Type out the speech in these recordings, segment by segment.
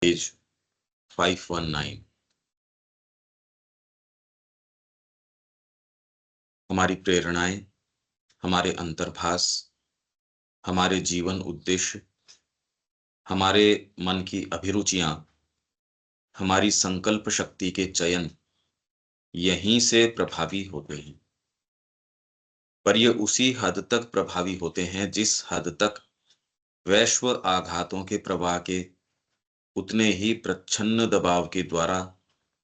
Page 519। हमारी प्रेरणाएं, हमारे अंतर्भास, हमारे जीवन उद्देश्य, हमारे मन की अभिरुचियां, हमारी संकल्प शक्ति के चयन यहीं से प्रभावी होते हैं। पर ये उसी हद तक प्रभावी होते हैं जिस हद तक वैश्व आघातों के प्रवाह के उतने ही प्रच्छन्न दबाव के द्वारा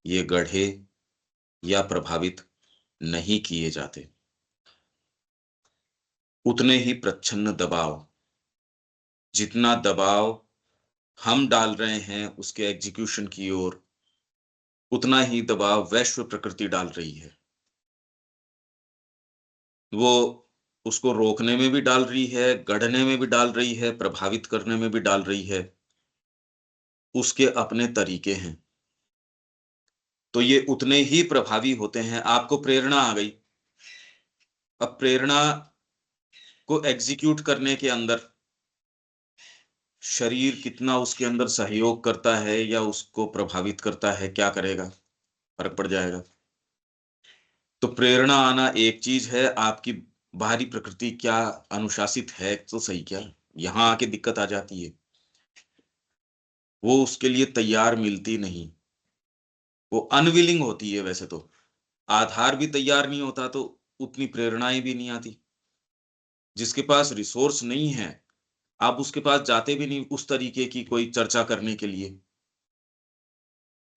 ये गढ़े या प्रभावित नहीं किए जाते। उतने ही प्रच्छन्न दबाव, जितना दबाव हम डाल रहे हैं उसके एग्जीक्यूशन की ओर, उतना ही दबाव वैश्व प्रकृति डाल रही है। वो उसको रोकने में भी डाल रही है, गढ़ने में भी डाल रही है, प्रभावित करने में भी डाल रही है। उसके अपने तरीके हैं। तो ये उतने ही प्रभावी होते हैं। आपको प्रेरणा आ गई, अब प्रेरणा को एग्जीक्यूट करने के अंदर शरीर कितना उसके अंदर सहयोग करता है या उसको प्रभावित करता है, क्या करेगा, फर्क पड़ जाएगा। तो प्रेरणा आना एक चीज है, आपकी बाहरी प्रकृति क्या अनुशासित है तो सही, क्या यहां आके दिक्कत आ जाती है। वो उसके लिए तैयार मिलती नहीं, वो अनविलिंग होती है। वैसे तो आधार भी तैयार नहीं होता तो उतनी प्रेरणाएं भी नहीं आती। जिसके पास रिसोर्स नहीं है, आप उसके पास जाते भी नहीं उस तरीके की कोई चर्चा करने के लिए।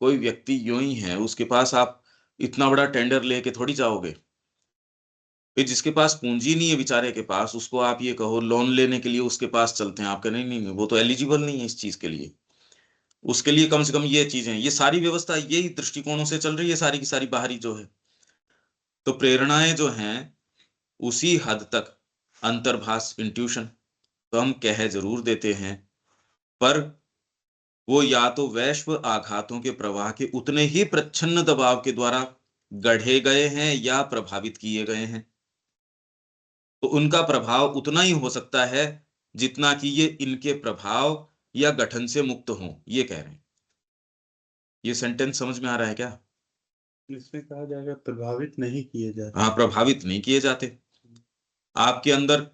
कोई व्यक्ति यूं ही है, उसके पास आप इतना बड़ा टेंडर लेके थोड़ी जाओगे। फिर जिसके पास पूंजी नहीं है बेचारे के पास, उसको आप ये कहो लोन लेने के लिए उसके पास चलते हैं, आप कहें नहीं नहीं नहीं, वो तो एलिजिबल नहीं है इस चीज के लिए। उसके लिए कम से कम ये चीजें, ये सारी व्यवस्था यही दृष्टिकोणों से चल रही है, सारी की सारी बाहरी जो है। तो प्रेरणाएं जो हैं उसी हद तक अंतर्भास, इंट्यूशन तो हम कह जरूर देते हैं, पर वो या तो वैश्व आघातों के प्रवाह के उतने ही प्रच्छन्न दबाव के द्वारा गढ़े गए हैं या प्रभावित किए गए हैं। तो उनका प्रभाव उतना ही हो सकता है जितना कि ये इनके प्रभाव या गठन से मुक्त हों, ये कह रहे हैं। ये सेंटेंस समझ में आ रहा है क्या? इसमें कहा जाएगा प्रभावित नहीं किए जाते। हाँ, प्रभावित नहीं किए जाते। आपके अंदर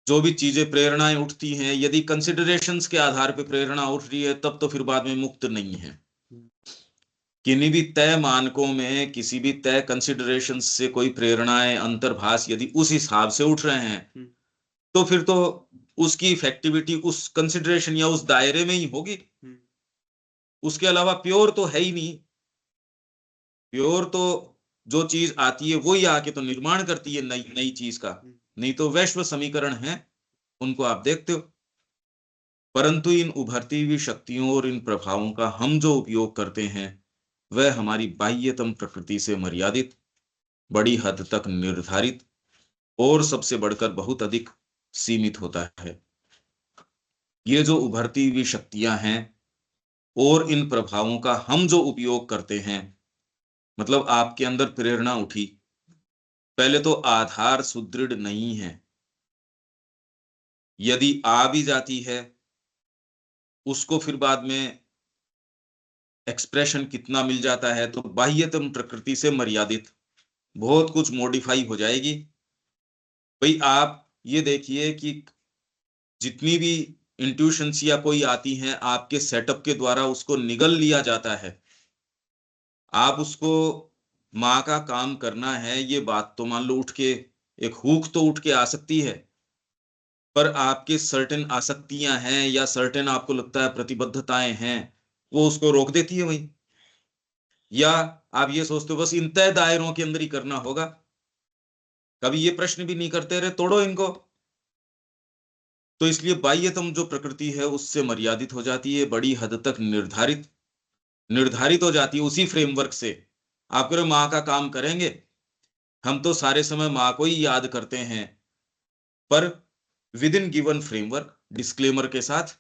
जो भी चीजें प्रेरणाएं उठती हैं, यदि कंसिडरेशंस के आधार पे प्रेरणा उठ रही है, तब तो फिर बाद में मुक्त नहीं है। किन्हीं भी तय मानकों में, किसी भी तय कंसिडरेशंस से कोई प्रेरणाएं, अंतर्भास यदि उस हिसाब से उठ रहे हैं, तो फिर तो उसकी इफेक्टिविटी उस कंसिडरेशन या उस दायरे में ही होगी। उसके अलावा प्योर तो है ही नहीं। प्योर तो जो चीज आती है वही आके तो निर्माण करती है नई नई चीज का। नहीं तो वैश्व समीकरण है, उनको आप देखते हो। परंतु इन उभरती हुई शक्तियों और इन प्रभावों का हम जो उपयोग करते हैं वह हमारी बाह्यतम प्रकृति से मर्यादित, बड़ी हद तक निर्धारित और सबसे बढ़कर बहुत अधिक सीमित होता है। ये जो उभरती हुई शक्तियां हैं और इन प्रभावों का हम जो उपयोग करते हैं, मतलब आपके अंदर प्रेरणा उठी, पहले तो आधार सुदृढ़ नहीं है। यदि आ भी जाती है, उसको फिर बाद में एक्सप्रेशन कितना मिल जाता है तो बाह्यतम प्रकृति से मर्यादित, बहुत कुछ मॉडिफाई हो जाएगी। भाई आप ये देखिए कि जितनी भी इंट्यूशंस या कोई आती हैं, आपके सेटअप के द्वारा उसको निगल लिया जाता है। आप उसको माँ का काम करना है, ये बात तो मान लो उठ के एक हुक तो उठ के आ सकती है, पर आपके सर्टेन आसक्तियां हैं या सर्टेन आपको लगता है प्रतिबद्धताएं हैं, वो उसको रोक देती है वही। या आप ये सोचते हो बस इन तय दायरों के अंदर ही करना होगा, कभी ये प्रश्न भी नहीं करते रहे, तोड़ो इनको। तो इसलिए बाह्यतम जो प्रकृति है उससे मर्यादित हो जाती है, बड़ी हद तक निर्धारित निर्धारित हो जाती है उसी फ्रेमवर्क से। आप कह माँ का काम करेंगे, हम तो सारे समय माँ को ही याद करते हैं, पर with in given framework, disclaimer के साथ।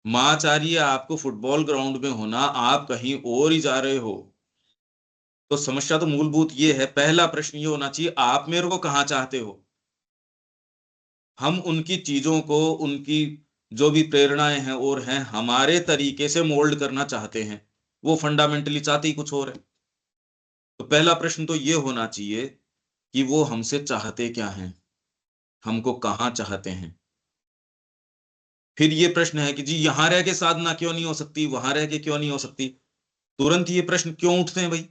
माँ चाह रही है आपको फुटबॉल ग्राउंड में होना, आप कहीं और ही जा रहे हो। तो समस्या तो मूलभूत ये है, पहला प्रश्न ये होना चाहिए आप मेरे को कहाँ चाहते हो। हम उनकी चीजों को, उनकी जो भी प्रेरणाएं हैं और हैं हमारे तरीके से मोल्ड करना चाहते हैं, वो फंडामेंटली चाहते ही कुछ और है। तो पहला प्रश्न तो ये होना चाहिए कि वो हमसे चाहते क्या हैं, हमको कहाँ चाहते हैं। फिर ये प्रश्न है कि जी यहां रह के साधना क्यों नहीं हो सकती, वहां रह के क्यों नहीं हो सकती। तुरंत ये प्रश्न क्यों उठते हैं भाई?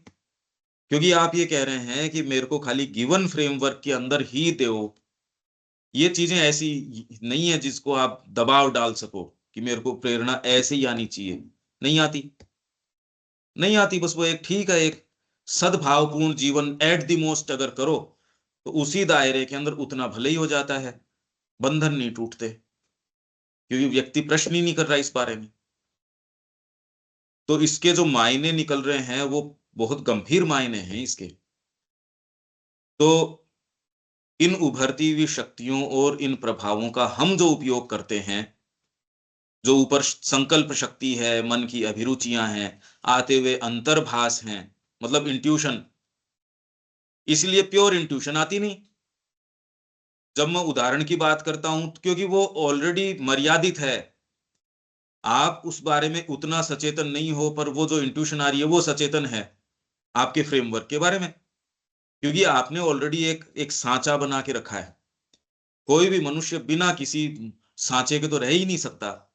क्योंकि आप ये कह रहे हैं कि मेरे को खाली गिवन फ्रेमवर्क के अंदर ही दो। ये चीजें ऐसी नहीं है जिसको आप दबाव डाल सको कि मेरे को प्रेरणा ऐसे ही आनी चाहिए। नहीं आती, नहीं आती। बस वो एक ठीक है, एक सद्भावपूर्ण जीवन एट द मोस्ट अगर करो तो उसी दायरे के अंदर उतना भले ही हो जाता है, बंधन नहीं टूटते, क्योंकि व्यक्ति प्रश्न ही नहीं कर रहा इस बारे में। तो इसके जो मायने निकल रहे हैं वो बहुत गंभीर मायने हैं इसके। तो इन उभरती हुई शक्तियों और इन प्रभावों का हम जो उपयोग करते हैं, जो ऊपर संकल्प शक्ति है, मन की अभिरुचियां हैं, आते हुए अंतर्भास हैं, मतलब इंट्यूशन, इसलिए प्योर इंट्यूशन आती नहीं। जब मैं उदाहरण की बात करता हूं क्योंकि वो ऑलरेडी मर्यादित है, आप उस बारे में उतना सचेतन नहीं हो, पर वो जो इंट्यूशन आ रही है वो सचेतन है आपके फ्रेमवर्क के बारे में, क्योंकि आपने ऑलरेडी एक एक सांचा बना के रखा है। कोई भी मनुष्य बिना किसी सांचे के तो रह ही नहीं सकता।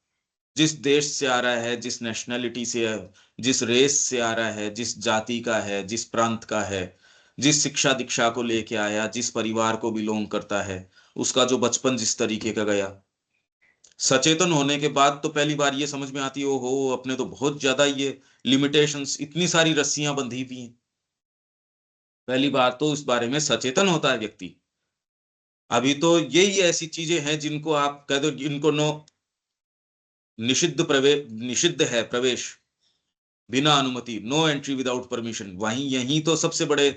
जिस देश से आ रहा है, जिस नेशनैलिटी से है, जिस रेस से आ रहा है, जिस जाति का है, जिस प्रांत का है, जिस शिक्षा दीक्षा को लेके आया, जिस परिवार को बिलोंग करता है, उसका जो बचपन जिस तरीके का गया, सचेतन होने के बाद तो पहली बार ये समझ में आती है, ओहो अपने तो बहुत ज्यादा ये लिमिटेशंस, इतनी सारी रस्सियां बंधी हुई हैं। पहली बार तो इस बारे में सचेतन होता है व्यक्ति। अभी तो यही ऐसी चीजें हैं जिनको आप कह दो इनको नो, निषिद्ध है प्रवेश बिना अनुमति, नो एंट्री विदाउट परमिशन। वहीं यहीं तो सबसे बड़े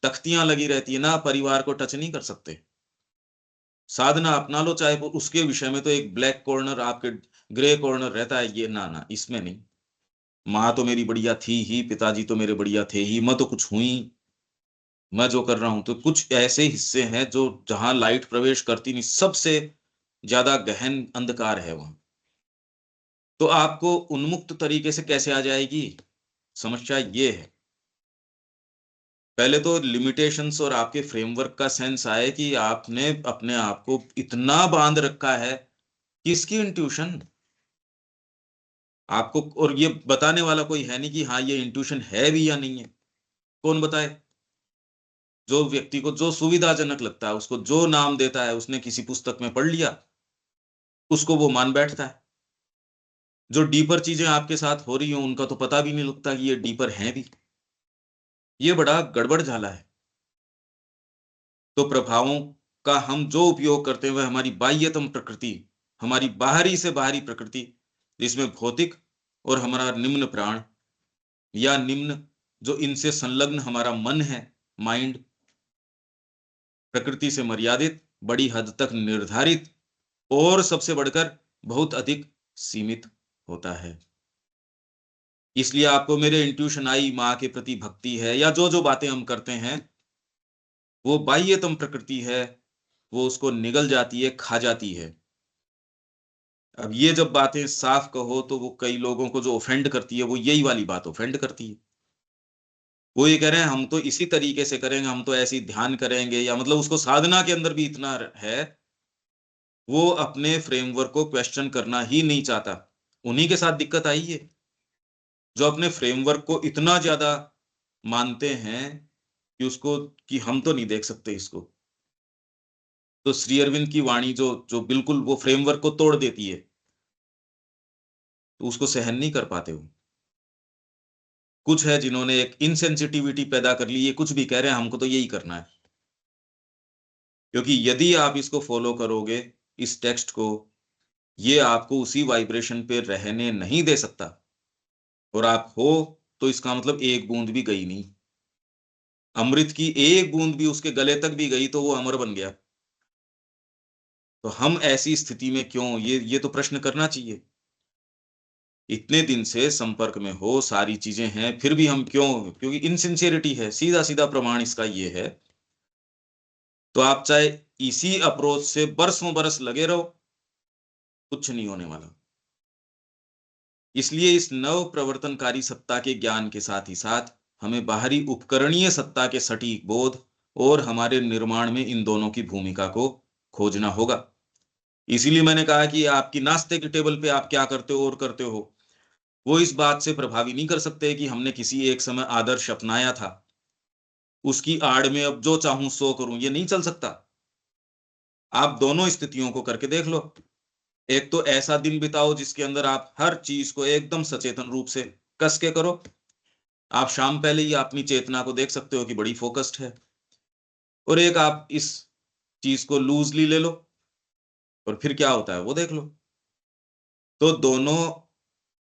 तख्तियां लगी रहती है ना, परिवार को टच नहीं कर सकते। साधना अपना लो चाहे, वो उसके विषय में तो एक ब्लैक कॉर्नर, आपके ग्रे कॉर्नर रहता है, ये ना ना इसमें नहीं। माँ तो मेरी बढ़िया थी ही, पिताजी तो मेरे बढ़िया थे ही, मैं तो कुछ हुई, मैं जो कर रहा हूं तो कुछ ऐसे हिस्से हैं जो जहां लाइट प्रवेश करती नहीं, सबसे ज्यादा गहन अंधकार है वहां। तो आपको उन्मुक्त तरीके से कैसे आ जाएगी? समस्या ये है, पहले तो लिमिटेशंस और आपके फ्रेमवर्क का सेंस आए कि आपने अपने आप को इतना बांध रखा है। किसकी इंट्यूशन आपको, और ये बताने वाला कोई है नहीं कि हाँ ये इंट्यूशन है भी या नहीं है। कौन बताए? जो व्यक्ति को जो सुविधाजनक लगता है, उसको जो नाम देता है, उसने किसी पुस्तक में पढ़ लिया, उसको वो मान बैठता है। जो डीपर चीजें आपके साथ हो रही हो उनका तो पता भी नहीं लगता कि ये डीपर हैं भी। ये बड़ा गड़बड़ झाला है। तो प्रभावों का हम जो उपयोग करते हैं वह हमारी बाह्यतम प्रकृति, हमारी बाहरी से बाहरी प्रकृति, जिसमें भौतिक और हमारा निम्न प्राण या निम्न, जो इनसे संलग्न हमारा मन है, माइंड, प्रकृति से मर्यादित, बड़ी हद तक निर्धारित, और सबसे बढ़कर बहुत अधिक सीमित होता है। इसलिए आपको मेरे इंट्यूशन आई, माँ के प्रति भक्ति है, या जो जो बातें हम करते हैं, वो बाह्यतम प्रकृति है, वो उसको निगल जाती है, खा जाती है। अब ये जब बातें साफ कहो तो वो कई लोगों को जो ऑफेंड करती है, वो यही वाली बात ऑफेंड करती है। वो ये कह रहे हैं हम तो इसी तरीके से करेंगे, हम तो ऐसे ही ध्यान करेंगे, या मतलब उसको साधना के अंदर भी इतना है, वो अपने फ्रेमवर्क को क्वेश्चन करना ही नहीं चाहता। उन्हीं के साथ दिक्कत आई है, जो अपने फ्रेमवर्क को इतना ज्यादा मानते हैं कि उसको, कि हम तो नहीं देख सकते इसको। तो श्री अरविंद की वाणी जो जो बिल्कुल वो फ्रेमवर्क को तोड़ देती है, तो उसको सहन नहीं कर पाते वो। कुछ है जिन्होंने एक इनसेंसिटिविटी पैदा कर ली, ये कुछ भी कह रहे हैं हमको तो यही करना है। क्योंकि यदि आप इसको फॉलो करोगे, इस टेक्स्ट को, ये आपको उसी वाइब्रेशन पे रहने नहीं दे सकता। और आप हो तो इसका मतलब एक बूंद भी गई नहीं। अमृत की एक बूंद भी उसके गले तक भी गई तो वो अमर बन गया। तो हम ऐसी स्थिति में क्यों, ये तो प्रश्न करना चाहिए। इतने दिन से संपर्क में हो, सारी चीजें हैं, फिर भी हम क्यों? क्योंकि इनसिंसियरिटी है, सीधा सीधा प्रमाण इसका ये है। तो आप चाहे इसी अप्रोच से बरसों बरस लगे रहो, कुछ नहीं होने वाला। इसलिए इस नव प्रवर्तनकारी सत्ता के ज्ञान के साथ ही साथ हमें बाहरी उपकरणीय सत्ता के सटीक बोध और हमारे निर्माण में इन दोनों की भूमिका को खोजना होगा। इसीलिए मैंने कहा कि आपकी नाश्ते के टेबल पे आप क्या करते हो और करते हो, वो इस बात से प्रभावी नहीं कर सकते कि हमने किसी एक समय आदर्श अपनाया था, उसकी आड़ में अब जो चाहूं सो करूं, ये नहीं चल सकता। आप दोनों स्थितियों को करके देख लो। एक तो ऐसा दिन बिताओ जिसके अंदर आप हर चीज को एकदम सचेतन रूप से कस के करो। आप शाम पहले ही अपनी चेतना को देख सकते हो कि बड़ी फोकस्ड है। और एक आप इस चीज को लूजली ले लो और फिर क्या होता है वो देख लो। तो दोनों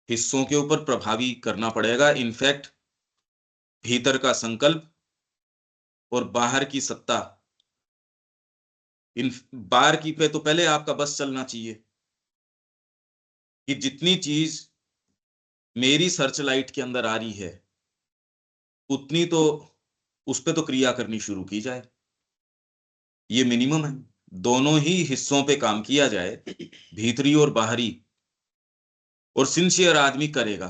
हिस्सों के ऊपर प्रभावी करना पड़ेगा। इनफैक्ट भीतर का संकल्प और बाहर की सत्ता, इन बाहर की पे तो पहले आपका बस चलना चाहिए कि जितनी चीज मेरी सर्च लाइट के अंदर आ रही है उतनी तो उस पे तो क्रिया करनी शुरू की जाए। ये मिनिमम है। दोनों ही हिस्सों पे काम किया जाए, भीतरी और बाहरी। और सिंसियर आदमी करेगा,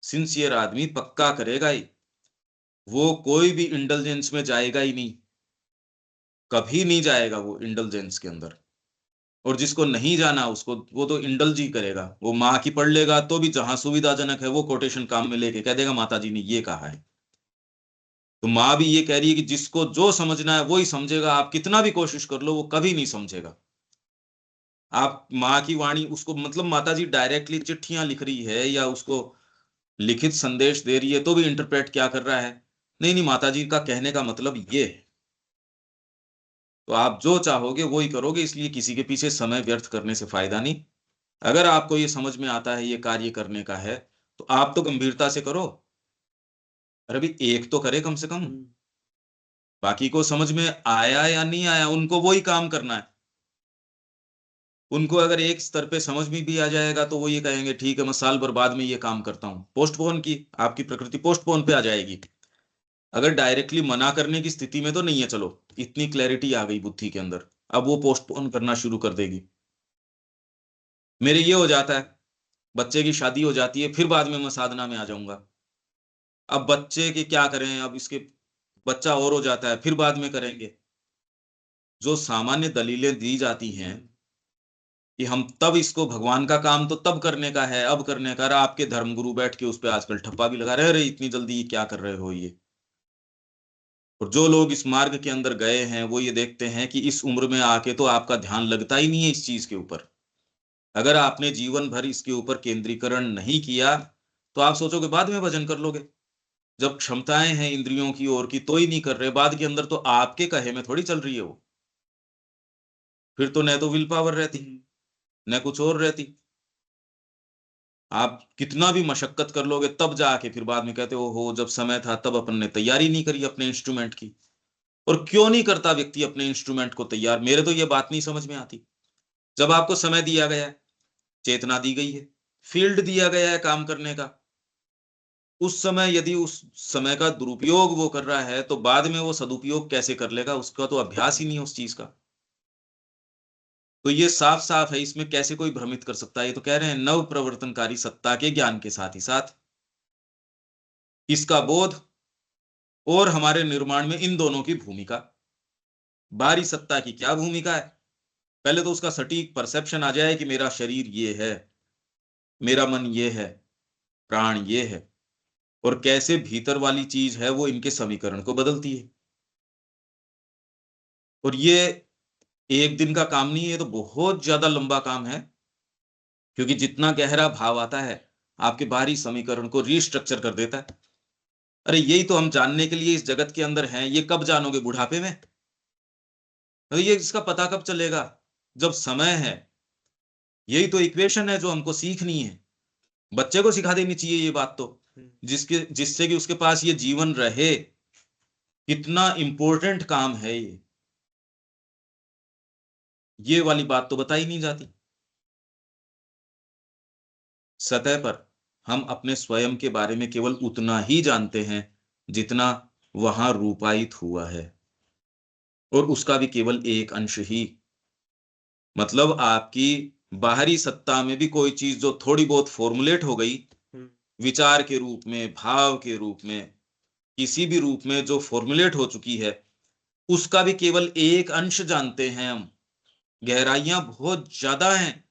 सिंसियर आदमी पक्का करेगा ही। वो कोई भी इंटेलिजेंस में जाएगा ही नहीं, कभी नहीं जाएगा वो इंटेलिजेंस के अंदर। और जिसको नहीं जाना उसको वो तो इंडल्ज ही करेगा। वो माँ की पढ़ लेगा तो भी जहां सुविधाजनक है वो कोटेशन काम में लेके कह देगा माता जी ने ये कहा है। तो माँ भी ये कह रही है कि जिसको जो समझना है वो ही समझेगा, आप कितना भी कोशिश कर लो वो कभी नहीं समझेगा। आप माँ की वाणी उसको, मतलब माता जी डायरेक्टली चिट्ठियां लिख रही है या उसको लिखित संदेश दे रही है तो भी इंटरप्रेट क्या कर रहा है, नहीं नहीं माता जी का कहने का मतलब ये है। तो आप जो चाहोगे वो ही करोगे, इसलिए किसी के पीछे समय व्यर्थ करने से फायदा नहीं। अगर आपको ये समझ में आता है ये कार्य करने का है तो आप तो गंभीरता से करो। अरे अभी एक तो करे कम से कम। बाकी को समझ में आया या नहीं आया उनको वो ही काम करना है। उनको अगर एक स्तर पे समझ में भी आ जाएगा तो वो ये कहेंगे ठीक है मैं साल भर बाद में ये काम करता हूं। पोस्टपोन की आपकी प्रकृति पोस्टपोन पे आ जाएगी। अगर डायरेक्टली मना करने की स्थिति में तो नहीं है, चलो इतनी क्लैरिटी आ गई बुद्धि के अंदर, अब वो पोस्टपोन करना शुरू कर देगी। मेरे ये हो जाता है, बच्चे की शादी हो जाती है, फिर बाद में मैं साधना में आ जाऊंगा। अब बच्चे के क्या करें, अब इसके बच्चा और हो जाता है, फिर बाद में करेंगे। जो सामान्य दलीलें दी जाती हैं कि हम तब इसको भगवान का काम तो तब करने का है, अब करने का। आपके धर्मगुरु बैठ के उस पे आजकल ठप्पा भी लगा रहे, अरे इतनी जल्दी क्या कर रहे हो ये। और जो लोग इस मार्ग के अंदर गए हैं वो ये देखते हैं कि इस उम्र में आके तो आपका ध्यान लगता ही नहीं है इस चीज के ऊपर। अगर आपने जीवन भर इसके ऊपर केंद्रीकरण नहीं किया तो आप सोचोगे बाद में भजन कर लोगे। जब क्षमताएं हैं इंद्रियों की ओर की तो ही नहीं कर रहे, बाद के अंदर तो आपके कहे में थोड़ी चल रही है वो। फिर तो न तो विल पावर रहती, न कुछ और रहती। आप कितना भी मशक्कत कर लोगे तब जाके फिर बाद में कहते हो जब समय था तब अपन ने तैयारी नहीं करी अपने इंस्ट्रूमेंट की। और क्यों नहीं करता व्यक्ति अपने इंस्ट्रूमेंट को तैयार, मेरे तो ये बात नहीं समझ में आती। जब आपको समय दिया गया है, चेतना दी गई है, फील्ड दिया गया है काम करने का, उस समय यदि उस समय का दुरुपयोग वो कर रहा है तो बाद में वो सदुपयोग कैसे कर लेगा, उसका तो अभ्यास ही नहीं है उस चीज का। तो ये साफ साफ है, इसमें कैसे कोई भ्रमित कर सकता है। ये तो कह रहे हैं नव प्रवर्तनकारी सत्ता के ज्ञान के साथ ही साथ इसका बोध और हमारे निर्माण में इन दोनों की भूमिका। बाहरी सत्ता की क्या भूमिका है, पहले तो उसका सटीक परसेप्शन आ जाए कि मेरा शरीर ये है, मेरा मन ये है, प्राण ये है, और कैसे भीतर वाली चीज है वो इनके समीकरण को बदलती है। और ये एक दिन का काम नहीं है, तो बहुत ज्यादा लंबा काम है। क्योंकि जितना गहरा भाव आता है आपके बाहरी समीकरण को रीस्ट्रक्चर कर देता है। अरे यही तो हम जानने के लिए इस जगत के अंदर हैं। ये कब जानोगे, बुढ़ापे में? तो ये इसका पता कब चलेगा, जब समय है। यही तो इक्वेशन है जो हमको सीखनी है। बच्चे को सिखा देनी चाहिए ये बात तो, जिससे कि उसके पास ये जीवन रहे। कितना इंपॉर्टेंट काम है ये वाली बात तो बताई नहीं जाती। सतह पर हम अपने स्वयं के बारे में केवल उतना ही जानते हैं जितना वहां रूपायित हुआ है, और उसका भी केवल एक अंश ही। मतलब आपकी बाहरी सत्ता में भी कोई चीज जो थोड़ी बहुत फॉर्मुलेट हो गई, विचार के रूप में, भाव के रूप में, किसी भी रूप में जो फॉर्मुलेट हो चुकी है, उसका भी केवल एक अंश जानते हैं हम। गहराइयां बहुत ज्यादा हैं।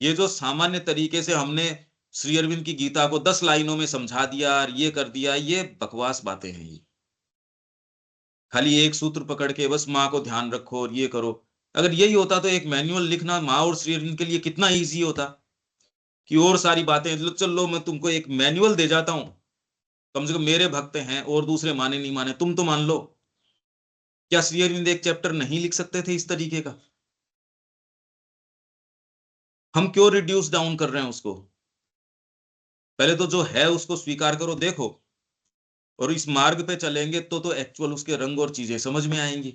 ये जो सामान्य तरीके से हमने श्री अरविंद की गीता को 10 लाइनों में समझा दिया और ये कर दिया, ये बकवास बातें हैं। ये खाली एक सूत्र पकड़ के बस माँ को ध्यान रखो और ये करो। अगर यही होता तो एक मैनुअल लिखना माँ और श्री अरविंद के लिए कितना इजी होता, कि और सारी बातें चलो मैं तुमको एक मैनुअल दे जाता हूं, कम से कम मेरे भक्त हैं और दूसरे माने नहीं माने तुम तो मान लो। क्या श्री अरविंद एक चैप्टर नहीं लिख सकते थे इस तरीके का? हम क्यों रिड्यूस डाउन कर रहे हैं उसको? पहले तो जो है उसको स्वीकार करो, देखो, और इस मार्ग पे चलेंगे तो एक्चुअल उसके रंग और चीजें समझ में आएंगी।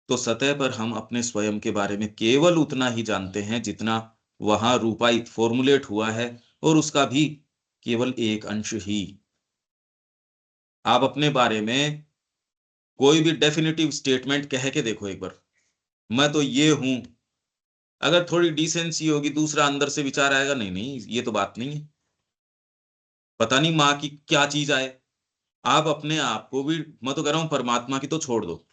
तो सतह पर हम अपने स्वयं के बारे में केवल उतना ही जानते हैं जितना वहां रूपायित फॉर्मुलेट हुआ है, और उसका भी केवल एक अंश ही। आप अपने बारे में कोई भी डेफिनेटिव स्टेटमेंट कह के देखो एक बार, मैं तो ये हूं। अगर थोड़ी डिसेंसी होगी, दूसरा अंदर से विचार आएगा, नहीं नहीं ये तो बात नहीं है, पता नहीं माँ की क्या चीज आए। आप अपने आप को भी, मैं तो कह रहा हूं परमात्मा की तो छोड़ दो,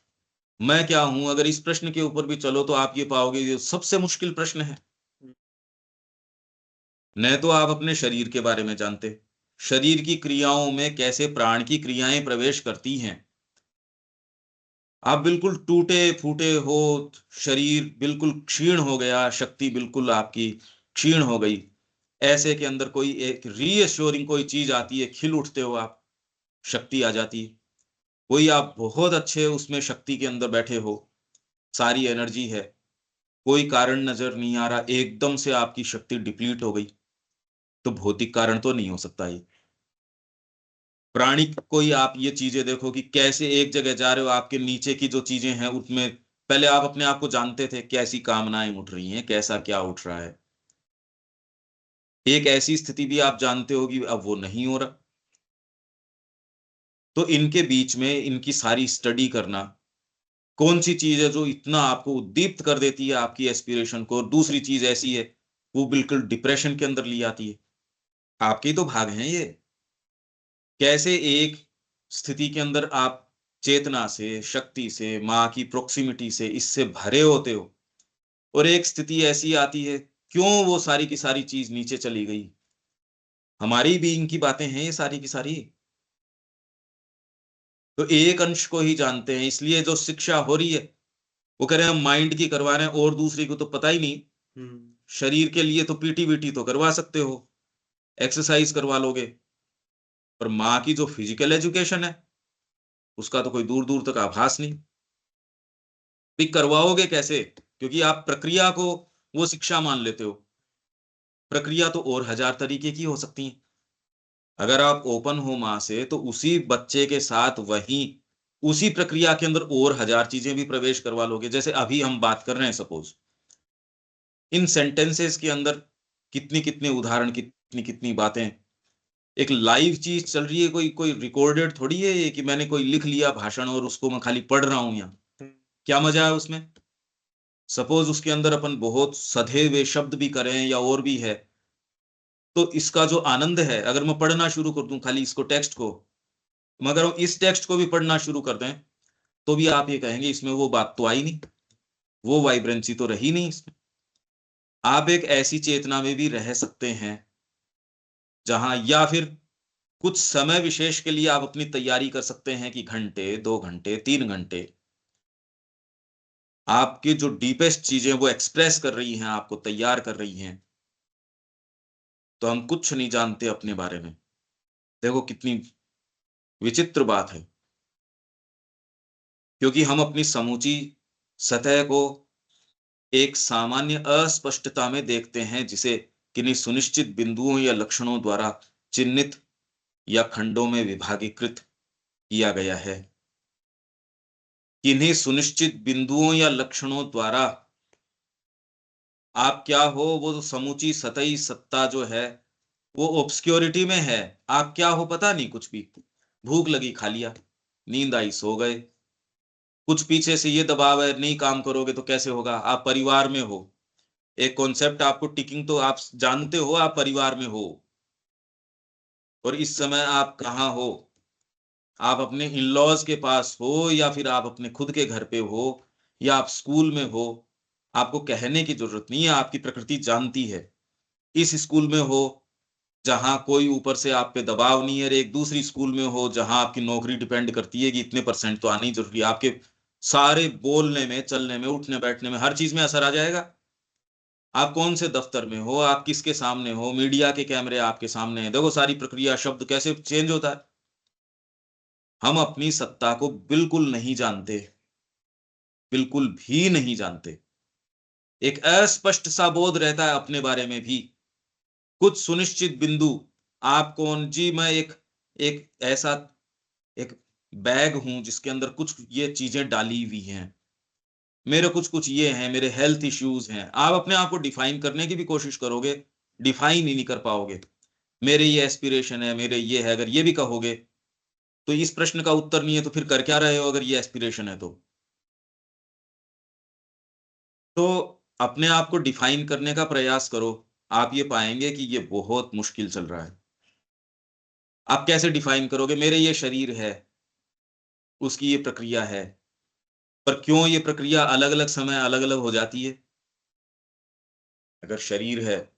मैं क्या हूं, अगर इस प्रश्न के ऊपर भी चलो तो आप ये पाओगे ये सबसे मुश्किल प्रश्न है। न तो आप अपने शरीर के बारे में जानते, शरीर की क्रियाओं में कैसे प्राण की क्रियाएं प्रवेश करती हैं। आप बिल्कुल टूटे फूटे हो, शरीर बिल्कुल क्षीण हो गया, शक्ति बिल्कुल आपकी क्षीण हो गई, ऐसे के अंदर कोई एक रीअश्योरिंग कोई चीज आती है, खिल उठते हो आप, शक्ति आ जाती है। कोई आप बहुत अच्छे उसमें शक्ति के अंदर बैठे हो, सारी एनर्जी है, कोई कारण नजर नहीं आ रहा, एकदम से आपकी शक्ति डिप्लीट हो गई, तो भौतिक कारण तो नहीं हो सकता ये। प्राणिक कोई आप ये चीजें देखो कि कैसे एक जगह जा रहे हो, आपके नीचे की जो चीजें हैं उसमें पहले आप अपने आप को जानते थे, कैसी कामनाएं उठ रही हैं, कैसा क्या उठ रहा है। एक ऐसी स्थिति भी आप जानते हो कि अब वो नहीं हो रहा। तो इनके बीच में इनकी सारी स्टडी करना, कौन सी चीज है जो इतना आपको उद्दीप्त कर देती है आपकी एस्पिरेशन को, और दूसरी चीज ऐसी है वो बिल्कुल डिप्रेशन के अंदर ले आती है। आपके ही तो भाग हैं ये। कैसे एक स्थिति के अंदर आप चेतना से, शक्ति से, माँ की प्रोक्सिमिटी से इससे भरे होते हो, और एक स्थिति ऐसी आती है, क्यों वो सारी की सारी चीज नीचे चली गई। हमारी बीइंग की बातें हैं ये सारी की सारी। तो एक अंश को ही जानते हैं, इसलिए जो शिक्षा हो रही है वो कह रहे हैं हम माइंड की करवा रहे हैं, और दूसरी को तो पता ही नहीं। शरीर के लिए तो पीटी वीटी तो करवा सकते हो, एक्सरसाइज करवा लोगे, पर माँ की जो फिजिकल एजुकेशन है उसका तो कोई दूर दूर तक आभास नहीं। भी करवाओगे कैसे? क्योंकि आप प्रक्रिया को वो शिक्षा मान लेते हो। प्रक्रिया तो और हजार तरीके की हो सकती है। अगर आप ओपन हो माँ से, तो उसी बच्चे के साथ वही उसी प्रक्रिया के अंदर और हजार चीजें भी प्रवेश करवा लोगे। जैसे अभी हम बात कर रहे हैं, सपोज इन सेंटेंसेस के अंदर कितनी कितनी उदाहरण, कितनी कितनी बातें, एक लाइव चीज चल रही है, कोई कोई रिकॉर्डेड थोड़ी है ये कि मैंने कोई लिख लिया भाषण और उसको मैं खाली पढ़ रहा हूं यहाँ। क्या मजा है उसमें? सपोज उसके अंदर अपन बहुत सधे हुए शब्द भी करें या और भी है, तो इसका जो आनंद है, अगर मैं पढ़ना शुरू कर दूं खाली इसको, टेक्स्ट को, मगर हम इस टेक्स्ट को भी पढ़ना शुरू कर दें, तो भी आप ये कहेंगे इसमें वो बात तो आई नहीं, वो वाइब्रेंसी तो रही नहीं इसमें। आप एक ऐसी चेतना में भी रह सकते हैं जहां, या फिर कुछ समय विशेष के लिए आप अपनी तैयारी कर सकते हैं कि घंटे, 2 घंटे, 3 घंटे, आपकी जो डीपेस्ट चीजें वो एक्सप्रेस कर रही हैं, आपको तैयार कर रही हैं। तो हम कुछ नहीं जानते अपने बारे में। देखो कितनी विचित्र बात है, क्योंकि हम अपनी समूची सतह को एक सामान्य अस्पष्टता में देखते हैं, जिसे किन्हीं सुनिश्चित बिंदुओं या लक्षणों द्वारा चिन्हित या खंडों में विभागीकृत किया गया है। किन्हीं सुनिश्चित बिंदुओं या लक्षणों द्वारा आप क्या हो, वो तो समूची सतही सत्ता जो है वो ऑब्सक्योरिटी में है। आप क्या हो पता नहीं कुछ भी। भूख लगी खा लिया, नींद आई सो गए, कुछ पीछे से ये दबाव है नहीं काम करोगे तो कैसे होगा, आप परिवार में हो, एक कॉन्सेप्ट आपको टिकिंग, तो आप जानते हो आप परिवार में हो और इस समय आप कहाँ हो, आप अपने इन-लॉज़ के पास हो या फिर आप अपने खुद के घर पे हो या आप स्कूल में हो, आपको कहने की ज़रूरत नहीं है, आपकी प्रकृति जानती है। इस स्कूल में हो, जहाँ कोई ऊपर से आप पे दबाव नहीं है, और एक दूसरी स्कूल में हो, जहाँ आपकी नौकरी डिपेंड करती है कि इतने परसेंट तो आने ही ज़रूरी है। आपके सारे बोलने में, चलने में, उठने-बैठने में, हर चीज़ में असर आ जाएगा। आप कौन से दफ़्तर में हो, आप किसके सामने हो, मीडिया के कैमरे आपके सामने हैं। देखो सारी प्रक्रिया, शब्द कैसे चेंज होता है। हम अपनी सत्ता को बिल्कुल नहीं जानते, बिल्कुल भी नहीं जानते। एक अस्पष्ट सा बोध रहता है अपने बारे में भी। कुछ सुनिश्चित बिंदु, आप कौन जी, मैं एक एक ऐसा एक बैग हूँ जिसके अंदर कुछ ये चीज़ें डाली हुई हैं। मेरे कुछ-कुछ ये हैं, मेरे हेल्थ इश्यूज़ हैं। आप अपने आप को डिफाइन करने की भी कोशिश करोगे, डिफाइन ही नहीं कर पाओगे। मेरे ये एस्पिरेशन है, मेरे ये है, अगर ये भी कहोगे, तो इस प्रश्न का उत्तर नहीं है, तो फिर कर क्या रहे हो अगर ये एस्पिरेशन है तो? तो अपने आप को डिफाइन करने का प्रयास करो, आप ये पाएँगे कि ये बहुत मुश्किल चल रहा है। आप कैसे डिफाइन करोगे? मेरे ये शरीर है, उसकी ये प्रक्रिया है, पर क्यों ये प्रक्रिया अलग-अलग समय अलग-अलग हो जाती है? अगर शरीर है,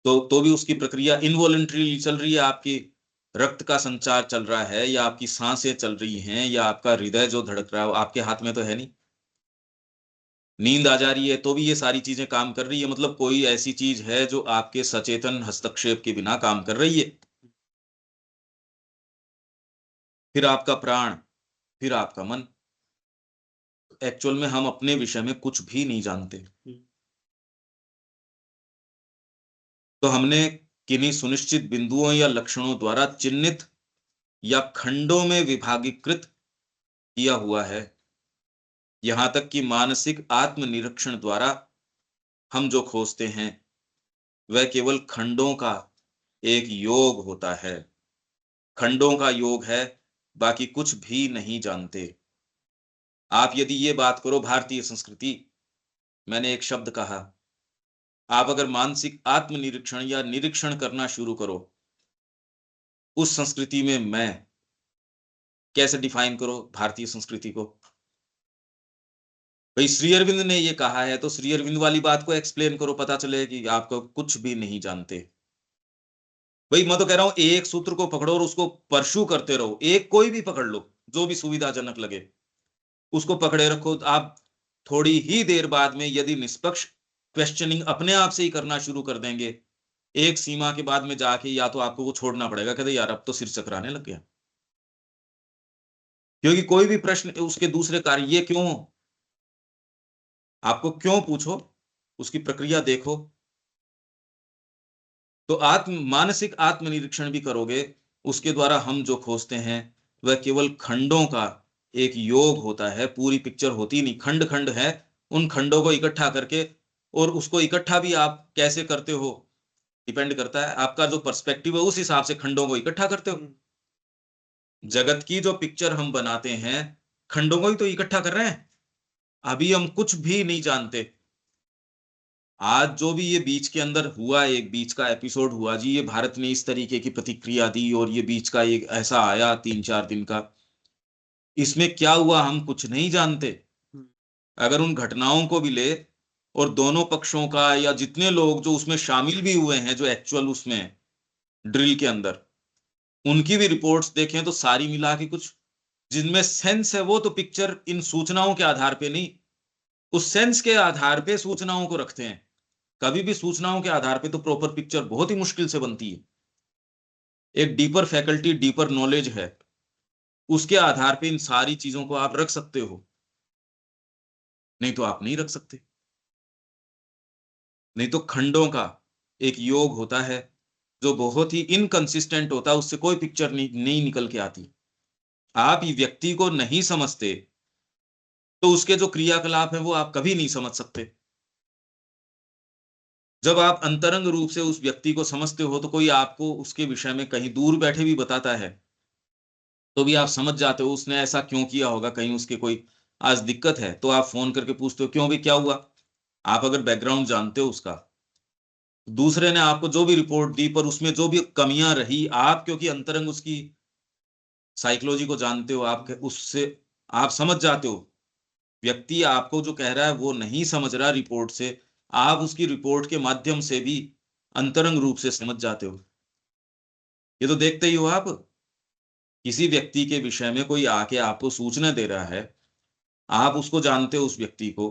तो भी उसकी प्रक्रिया इनवॉलंटरीली चल रही है, आपकी रक्त का संचार चल रहा है या आपकी साँसें चल रही हैं या आपका हृदय जो धड़क रहा है, वो आपके हाथ में तो है नहीं। नींद आ जा रही है, तो भी ये सारी चीज़ें काम कर रही है, मतलब कोई ऐसी चीज़ है जो आपके सचेतन हस्तक्षेप के बिना काम कर रही है। फिर आपका प्राण, फिर आपका मन। एक्चुअल में हम अपने विषय में कुछ भी नहीं जानते। हुँ। तो हमने किन्हीं सुनिश्चित बिंदुओं या लक्षणों द्वारा चिन्हित या खंडों में विभागीकृत किया हुआ है। यहाँ तक कि मानसिक आत्मनिरीक्षण द्वारा हम जो खोजते हैं, वह केवल खंडों का एक योग होता है। खंडों का योग है, बाकी कुछ भी नहीं जानते। आप यदि ये बात करो भारतीय संस्कृति, मैंने एक शब्द कहा, आप अगर मानसिक आत्मनिरीक्षण या निरीक्षण करना शुरू करो, उस संस्कृति में मैं कैसे डिफाइन करो भारतीय संस्कृति को? भई श्री अरविंद ने ये कहा है, तो श्री अरविंद वाली बात को एक्सप्लेन करो, पता चले कि आपको कुछ भी नहीं जानते। भई मैं तो कह रहा हूँ एक सूत्र को पकड़ो और उसको परस्यू करते रहो। एक कोई भी पकड़ लो, जो भी सुविधाजनक लगे, उसको पकड़े रखो। तो आप थोड़ी ही देर बाद में यदि निष्पक्ष क्वेश्चनिंग अपने आप से ही करना शुरू कर देंगे, एक सीमा के बाद में जाके या तो आपको वो छोड़ना पड़ेगा, कहते यार अब तो सिर चकराने लग गया। क्योंकि कोई भी प्रश्न उसके दूसरे कार्य ये क्यों? आपको क्यों पूछो, उसकी प्रक्रिया देखो। तो मानसिक आत्मनिरीक्षण भी करोगे, उसके द्वारा हम जो खोजते हैं, वह केवल खंडों का एक योग होता है, पूरी पिक्चर होती नहीं, खंड-खंड है, उन खंडों को इकट्ठा करके, और उसको इकट्ठा भी आप कैसे करते हो, डिपेंड करता है, आपका जो पर्सपेक्टिव है, उस हिसाब से खंडों को इकट्ठा करते हो। हुँ। जगत की जो पिक्चर हम बनाते हैं, खंडों को ही तो इकट्ठा कर रहे हैं। अभी हम कुछ भी नहीं जानते। आज जो भी ये बीच के अंदर हुआ, एक बीच का एपिसोड हुआ जी, ये भारत ने इस तरीके की प्रतिक्रिया दी और ये बीच का एक ऐसा आया 3-4 दिन का, इसमें क्या हुआ हम कुछ नहीं जानते। हुँ। अगर उन घटनाओं को भी ले और दोनों पक्षों का या जितने लोग जो उसमें शामिल भी हुए हैं, जो एक्चुअल उसमें ड्रिल के अंदर, उनकी भी रिपोर्ट्स देखें तो सारी मिला के कुछ जिनमें सेंस है, वो तो पिक्चर इन सूचनाओं के आधार पे नहीं, उस सेंस के आधार पे सूचनाओं को रखते हैं। कभी भी सूचनाओं के आधार पे तो प्रॉपर पिक्चर बहुत ही मुश्किल से बनती है। एक डीपर फैकल्टी, डीपर नॉलेज है, उसके आधार पे इन सारी चीज़ों को आप रख सकते हो, नहीं तो आप नहीं रख सकते। नहीं तो खंडों का एक योग होता है, जो बहुत ही इनकंसिस्टेंट होता है, उससे कोई पिक्चर नहीं निकल के आती। आप ये व्यक्ति को नहीं समझते, तो उसके जो क्रियाकलाप हैं, वो आप कभी नहीं समझ सकते। जब आप अंतरंग रूप से उस व्यक्ति को समझते हो, तो कोई आपको उसके विषय में कहीं दूर बैठे भी बताता है, तो भी आप समझ जाते हो उसने ऐसा क्यों किया होगा, कहीं उसके कोई आज दिक्कत है, तो आप फ़ोन करके पूछते हो, "क्यों भई क्या हुआ?" आप अगर बैकग्राउंड जानते हो उसका, दूसरे ने आपको जो भी रिपोर्ट दी पर उसमें जो भी कमियां रही, आप क्योंकि अंतरंग उसकी साइकोलॉजी को जानते हो, आप उससे आप समझ जाते हो। व्यक्ति आपको जो कह रहा है वो नहीं समझ रहा रिपोर्ट से, आप उसकी रिपोर्ट के माध्यम से भी अंतरंग रूप से समझ जाते हो। ये तो देखते ही हो आप, किसी व्यक्ति के विषय में कोई आके आपको सूचना दे रहा है, आप उसको जानते हो उस व्यक्ति को,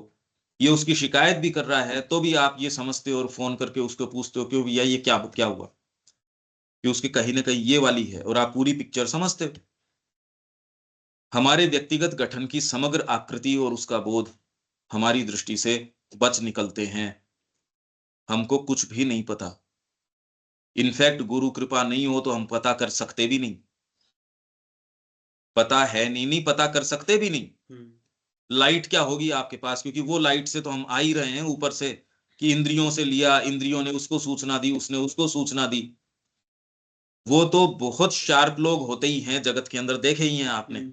ये उसकी शिकायत भी कर रहा है, तो भी आप ये समझते हो और फोन करके उसको पूछते हो क्यों भैया ये क्या क्या हुआ, कि उसकी कहीं ना कहीं ये वाली है, और आप पूरी पिक्चर समझते हो। हमारे व्यक्तिगत गठन की समग्र आकृति और उसका बोध हमारी दृष्टि से बच निकलते हैं, हमको कुछ भी नहीं पता। इनफैक्ट गुरु कृपा नहीं हो तो हम पता कर सकते भी नहीं, पता है नहीं पता कर सकते भी नहीं। लाइट क्या होगी आपके पास, क्योंकि वो लाइट से तो हम आ ही रहे हैं ऊपर से, कि इंद्रियों से लिया, इंद्रियों ने उसको सूचना दी, उसने उसको सूचना दी। वो तो बहुत शार्प लोग होते ही हैं जगत के अंदर, देखे ही हैं आपने।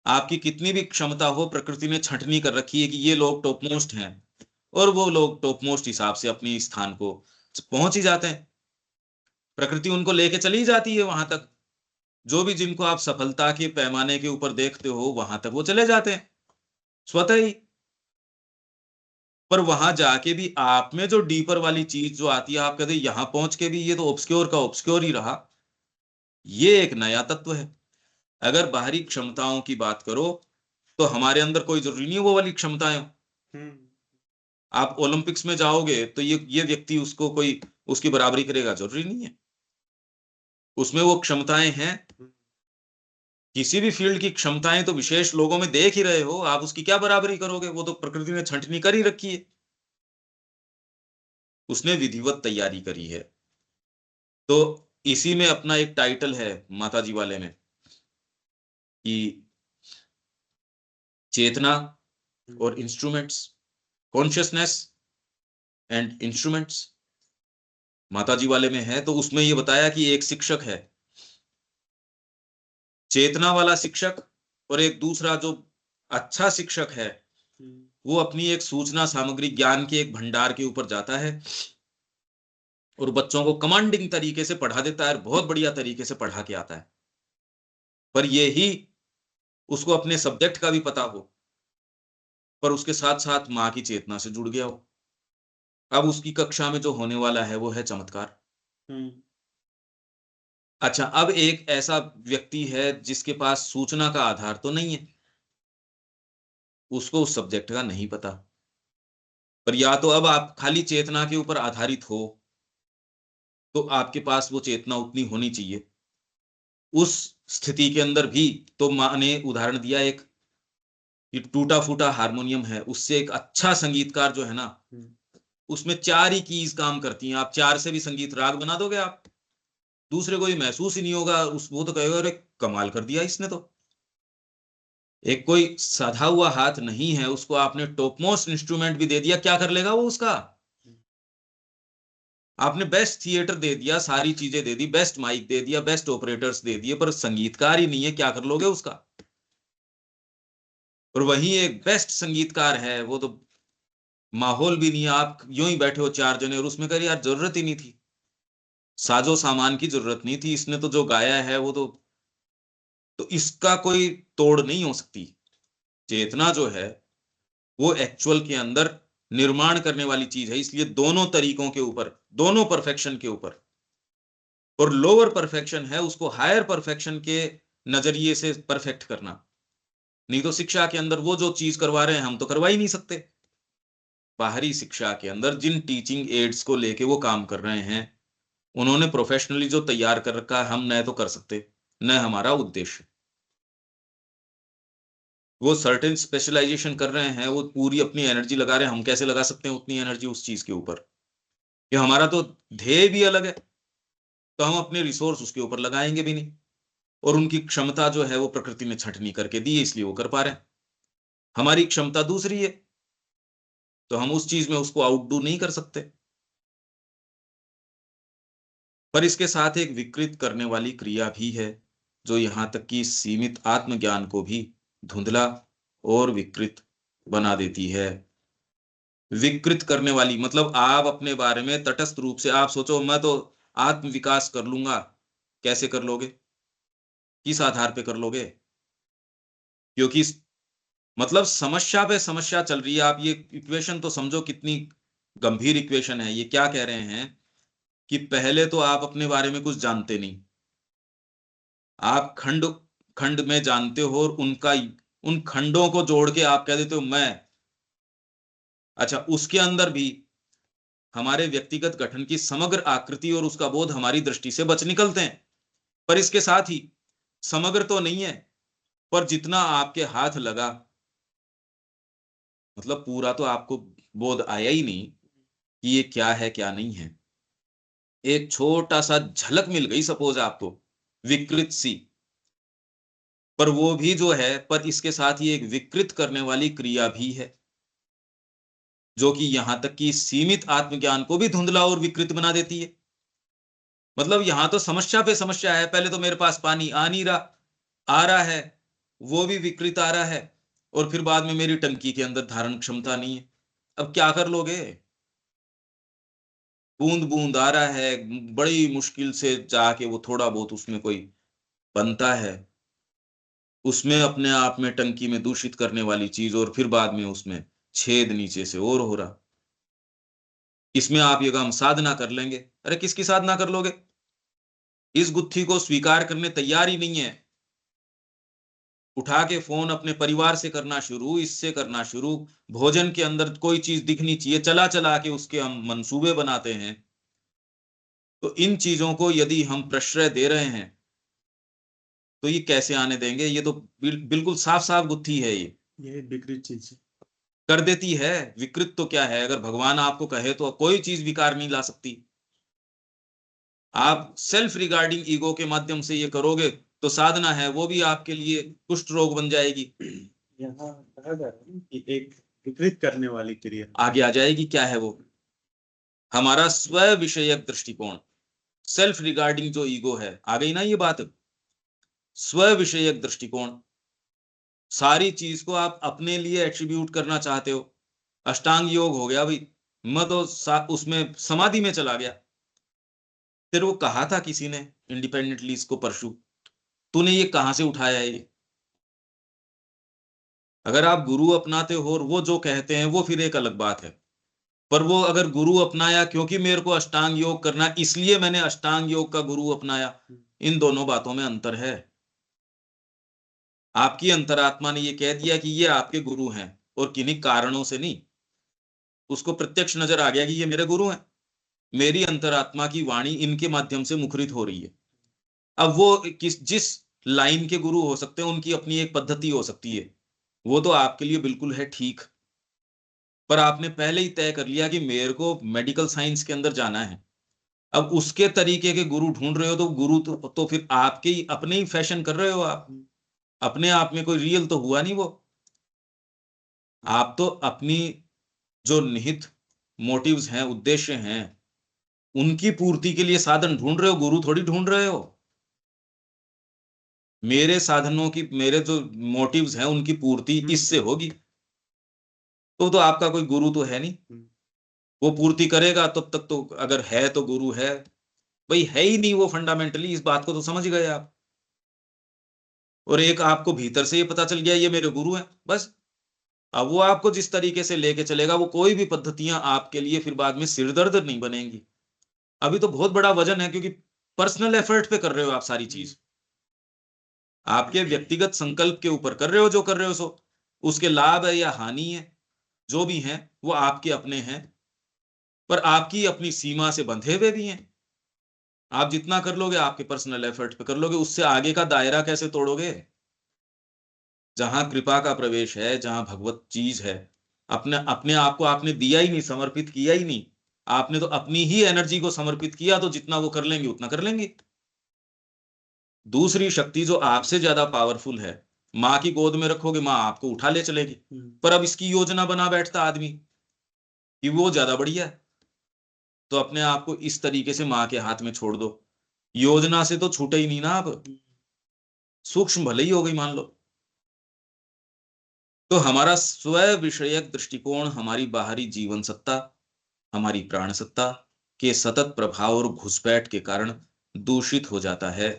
आपकी कितनी भी क्षमता हो, प्रकृति ने छंटनी कर रखी है कि ये लोग टॉप मोस्ट हैं, और वो लोग टॉप मोस्ट हिसाब से अपनी स्थान को पहुंच ही जाते हैं। प्रकृति उनको लेके चली जाती है वहां तक, जो भी जिनको आप सफलता के पैमाने के ऊपर देखते हो वहां तक वो चले जाते हैं स्वतः ही। पर वहां जाके भी आप में जो डीपर वाली चीज जो आती है, आप कहते यहां पहुंच के भी ये तो ऑब्सक्योर का ऑब्सक्योर ही रहा। ये एक नया तत्व है। अगर बाहरी क्षमताओं की बात करो तो हमारे अंदर कोई जरूरी नहीं है वो वाली क्षमताएं हो। आप ओलंपिक्स में जाओगे तो ये व्यक्ति उसको कोई उसकी बराबरी करेगा, जरूरी नहीं है। उसमें वो क्षमताएं हैं, किसी भी फील्ड की क्षमताएं तो विशेष लोगों में देख ही रहे हो, आप उसकी क्या बराबरी करोगे, वो तो प्रकृति ने छंटनी कर ही रखी है, उसने विधिवत तैयारी करी है। तो इसी में अपना एक टाइटल है माताजी वाले में, कि चेतना और इंस्ट्रूमेंट्स, कॉन्शियसनेस एंड इंस्ट्रूमेंट्स, माताजी वाले में है। तो उसमें ये बताया कि एक शिक्षक है, चेतना वाला शिक्षक, और एक दूसरा जो अच्छा शिक्षक है, वो अपनी एक सूचना सामग्री ज्ञान के एक भंडार के ऊपर जाता है और बच्चों को कमांडिंग तरीके से पढ़ा देता है, बहुत बढ़िया तरीके से पढ़ा के आता है। पर ये ही उसको अपने सब्जेक्ट का भी पता हो, पर उसके साथ साथ माँ की चेतना से जुड़ गया हो। अब उसकी कक्षा में जो होने वाला है वो है चमत्कार। अच्छा, अब एक ऐसा व्यक्ति है जिसके पास सूचना का आधार तो नहीं है, उसको उस सब्जेक्ट का नहीं पता, पर या तो अब आप खाली चेतना के ऊपर आधारित हो तो आपके पास वो चेतना उतनी होनी चाहिए। उस स्थिति के अंदर भी तो माँ ने उदाहरण दिया, एक ये टूटा फूटा हारमोनियम है, उससे एक अच्छा संगीतकार जो है ना, उसमें 4 ही कीज काम करती हैं, आप 4 से भी संगीत राग बना दोगे आप, दूसरे को ये महसूस ही नहीं होगा, उस वो तो कहेगा अरे कमाल कर दिया इसने तो। एक कोई साधा हुआ हाथ नहीं है, उसको आपने टॉप मोस्ट इंस्ट्रूमेंट भी दे दिया, क्या कर लेगा वो उसका। आपने बेस्ट थिएटर दे दिया, सारी चीजें दे दी, बेस्ट माइक दे दिया, बेस्ट ऑपरेटर्स दे दिए, पर संगीतकार ही नहीं है, क्या कर लोगे उसका। और वहीं एक बेस्ट संगीतकार है, वो तो माहौल भी नहीं है, आप यूं ही बैठे हो 4 जने और उसमें कह यार जरूरत ही नहीं थी, साजो सामान की जरूरत नहीं थी, इसने तो जो गाया है वो तो इसका कोई तोड़ नहीं हो सकती। चेतना जो है वो एक्चुअल के अंदर निर्माण करने वाली चीज है, इसलिए दोनों तरीकों के ऊपर, दोनों परफेक्शन के ऊपर, और लोअर परफेक्शन है उसको हायर परफेक्शन के नजरिए से परफेक्ट करना। नहीं तो शिक्षा के अंदर वो जो चीज करवा रहे हैं हम तो करवा ही नहीं सकते। बाहरी शिक्षा के अंदर जिन टीचिंग एड्स को लेके वो काम कर रहे हैं, उन्होंने प्रोफेशनली जो तैयार कर रखा है, हम न तो कर सकते, न हमारा उद्देश्य। वो सर्टेन स्पेशलाइजेशन कर रहे हैं, वो पूरी अपनी एनर्जी लगा रहे हैं, हम कैसे लगा सकते हैं उतनी एनर्जी उस चीज के ऊपर, कि हमारा तो ध्येय भी अलग है, तो हम अपने रिसोर्स उसके ऊपर लगाएंगे भी नहीं। और उनकी क्षमता जो है वो प्रकृति ने छंटनी करके दी है, इसलिए वो कर पा रहे हैं। हमारी क्षमता दूसरी है, तो हम उस चीज में उसको आउटडू नहीं कर सकते। पर इसके साथ एक विकृत करने वाली क्रिया भी है, जो यहां तक कि सीमित आत्मज्ञान को भी धुंधला और विकृत बना देती है। विकृत करने वाली, मतलब आप अपने बारे में तटस्थ रूप से आप सोचो मैं तो आत्म विकास कर लूंगा। कैसे कर लोगे? किस आधार पे कर लोगे? क्योंकि मतलब समस्या पे समस्या चल रही है। आप ये इक्वेशन तो समझो कितनी गंभीर इक्वेशन है। ये क्या कह रहे हैं कि पहले तो आप अपने बारे में कुछ जानते नहीं, आप खंड खंड में जानते हो, और उन खंडों को जोड़ के आप कह देते हो मैं। अच्छा, उसके अंदर भी हमारे व्यक्तिगत गठन की समग्र आकृति और उसका बोध हमारी दृष्टि से बच निकलते हैं। पर इसके साथ ही समग्र तो नहीं है, पर जितना आपके हाथ लगा, मतलब पूरा तो आपको बोध आया ही नहीं कि ये क्या है क्या नहीं है। एक छोटा सा झलक मिल गई सपोज आपको, विकृत सी, पर वो भी जो है, पर इसके साथ ही एक विकृत करने वाली क्रिया भी है, जो कि यहां तक कि सीमित आत्मज्ञान को भी धुंधला और विकृत बना देती है। मतलब यहां तो समस्या पे समस्या है। पहले तो मेरे पास पानी आ नहीं रहा, आ रहा है, वो भी विकृत आ रहा है, और फिर बाद में मेरी टंकी के अंदर धारण क्षमता नहीं है। अब क्या कर लोगे? बूंद बूंद आ रहा है, बड़ी मुश्किल से जाके वो थोड़ा बहुत उसमें कोई बनता है, उसमें अपने आप में टंकी में दूषित करने वाली चीज, और फिर बाद में उसमें छेद नीचे से और हो रहा। इसमें आप ये काम साधना कर लेंगे। अरे किसकी साधना कर लोगे? इस गुत्थी को स्वीकार करने तैयार ही नहीं है। उठा के फोन अपने परिवार से करना शुरू, इससे करना शुरू, भोजन के अंदर कोई चीज दिखनी चाहिए, चला चला के उसके हम मंसूबे बनाते हैं। तो इन चीजों को यदि हम प्रश्रय दे रहे हैं तो ये कैसे आने देंगे? ये तो बिल्कुल साफ साफ गुत्थी है। ये विकृत चीज है। कर देती है। विकृत तो क्या है, अगर भगवान आपको कहे तो कोई चीज विकार नहीं ला सकती। आप सेल्फ रिगार्डिंग ईगो के माध्यम से ये करोगे तो साधना है वो भी आपके लिए कुष्ठ रोग बन जाएगी। यहाँ कहा जा रहा है कि एक विकृत करने वाली क्रिया आगे आ जाएगी। क्या है वो? हमारा स्व विषयक दृष्टिकोण, सेल्फ रिगार्डिंग जो ईगो है, आ गई ना ये बात। स्व विषयक दृष्टिकोण, सारी चीज को आप अपने लिए एट्रीब्यूट करना चाहते हो। अष्टांग योग हो गया भाई, मैं तो उसमें समाधि में चला गया। फिर वो कहा था किसी ने इंडिपेंडेंटली इसको परशु, तूने ये कहां से उठाया है ये? अगर आप गुरु अपनाते हो और वो जो कहते हैं वो फिर एक अलग बात है। पर वो अगर गुरु अपनाया क्योंकि मेरे को अष्टांग योग करना इसलिए मैंने अष्टांग योग का गुरु अपनाया, इन दोनों बातों में अंतर है। आपकी अंतरात्मा ने ये कह दिया कि ये आपके गुरु हैं, और किन्हीं कारणों से नहीं, उसको प्रत्यक्ष नजर आ गया कि ये मेरे गुरु हैं। मेरी अंतरात्मा की वाणी इनके माध्यम से मुखरित हो रही है। अब वो जिस लाइन के गुरु हो सकते हैं उनकी अपनी एक पद्धति हो सकती है, वो तो आपके लिए बिल्कुल है ठीक। पर आपने पहले ही तय कर लिया कि मेरे को मेडिकल साइंस के अंदर जाना है। अब उसके तरीके के गुरु ढूंढ रहे हो तो गुरु तो फिर आपके ही अपने ही फैशन कर रहे हो आप। अपने आप में कोई रियल तो हुआ नहीं वो। आप तो अपनी जो निहित मोटिव्स हैं, उद्देश्य हैं, उनकी पूर्ति के लिए साधन ढूंढ रहे हो, गुरु थोड़ी ढूंढ रहे हो। मेरे साधनों की, मेरे जो मोटिव्स हैं उनकी पूर्ति इससे होगी, तो आपका कोई गुरु तो है नहीं। वो पूर्ति करेगा तब तक तो, अगर है तो गुरु है। भाई है ही नहीं वो फंडामेंटली, इस बात को तो समझ गए आप। और एक आपको भीतर से ये पता चल गया ये मेरे गुरु हैं, बस। अब वो आपको जिस तरीके से लेके चलेगा, वो कोई भी पद्धतियां आपके लिए फिर बाद में सिरदर्द नहीं बनेंगी। अभी तो बहुत बड़ा वजन है, क्योंकि पर्सनल एफर्ट पे कर रहे हो आप सारी चीज। आपके व्यक्तिगत संकल्प के ऊपर कर रहे हो जो कर रहे हो, सो उसके लाभ है या हानि है, जो भी है वो आपके अपने हैं, पर आपकी अपनी सीमा से बंधे हुए भी हैं। आप जितना कर लोगे आपके पर्सनल एफर्ट पे कर लोगे, उससे आगे का दायरा कैसे तोड़ोगे? जहां कृपा का प्रवेश है, जहां भगवत चीज है, अपने अपने आप को आपने दिया ही नहीं, समर्पित किया ही नहीं। आपने तो अपनी ही एनर्जी को समर्पित किया, तो जितना वो कर लेंगे उतना कर लेंगे। दूसरी शक्ति जो आपसे ज्यादा पावरफुल है, माँ की गोद में रखोगे, माँ आपको उठा ले चलेगी। पर अब इसकी योजना बना बैठता आदमी कि वो ज्यादा बढ़िया है, तो अपने आप को इस तरीके से माँ के हाथ में छोड़ दो। योजना से तो छूटे ही नहीं ना आप, सूक्ष्म भले ही हो गई मान लो। तो हमारा स्व विषयक दृष्टिकोण, हमारी बाहरी जीवन सत्ता, हमारी प्राण सत्ता के सतत प्रभाव और घुसपैठ के कारण दूषित हो जाता है,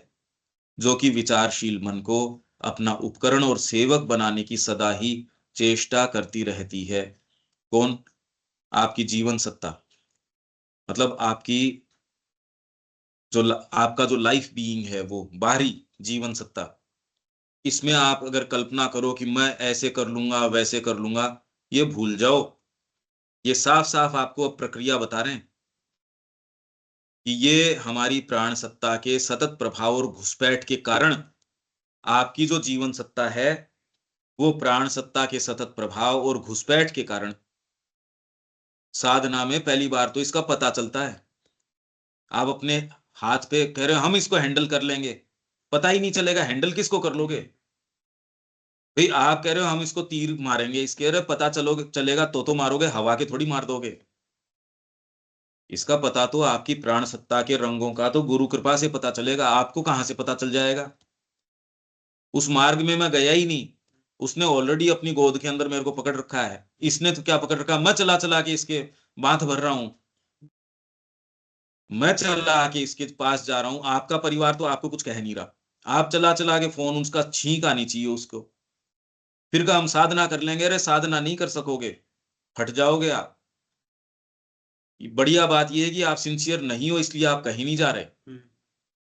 जो कि विचारशील मन को अपना उपकरण और सेवक बनाने की सदा ही चेष्टा करती रहती है। कौन? आपकी जीवन सत्ता, मतलब आपकी आपका जो लाइफ बीइंग है, वो बाहरी जीवन सत्ता। इसमें आप अगर कल्पना करो कि मैं ऐसे कर लूंगा, वैसे कर लूंगा, ये भूल जाओ। ये साफ साफ आपको अब प्रक्रिया बता रहे हैं कि ये हमारी प्राण सत्ता के सतत प्रभाव और घुसपैठ के कारण, आपकी जो जीवन सत्ता है वो प्राण सत्ता के सतत प्रभाव और घुसपैठ के कारण साधना में पहली बार तो इसका पता चलता है। आप अपने हाथ पे कह रहे हो हम इसको हैंडल कर लेंगे, पता ही नहीं चलेगा हैंडल किसको कर लोगे। भाई आप कह रहे हो हम इसको तीर मारेंगे, इसके रहे पता चलेगा तो मारोगे, हवा के थोड़ी मार दोगे। इसका पता तो आपकी प्राण सत्ता के रंगों का तो गुरु कृपा से पता चलेगा, आपको कहां से पता चल जाएगा। उस मार्ग में मैं गया ही नहीं, उसने ऑलरेडी अपनी गोद के अंदर मेरे को पकड़ रखा है। इसने तो क्या पकड़ रखा, मैं चला चला के इसके बांध भर रहा हूं, मैं चला के इसके पास जा रहा हूं। आपका परिवार तो आपको कुछ कह नहीं रहा, आप चला चला के फोन, उसका छींक आनी चाहिए उसको। फिर का हम साधना कर लेंगे, अरे साधना नहीं कर सकोगे, हट जाओगे आप। बढ़िया बात यह है कि आप सिंसियर नहीं हो, इसलिए आप कहीं नहीं जा रहे।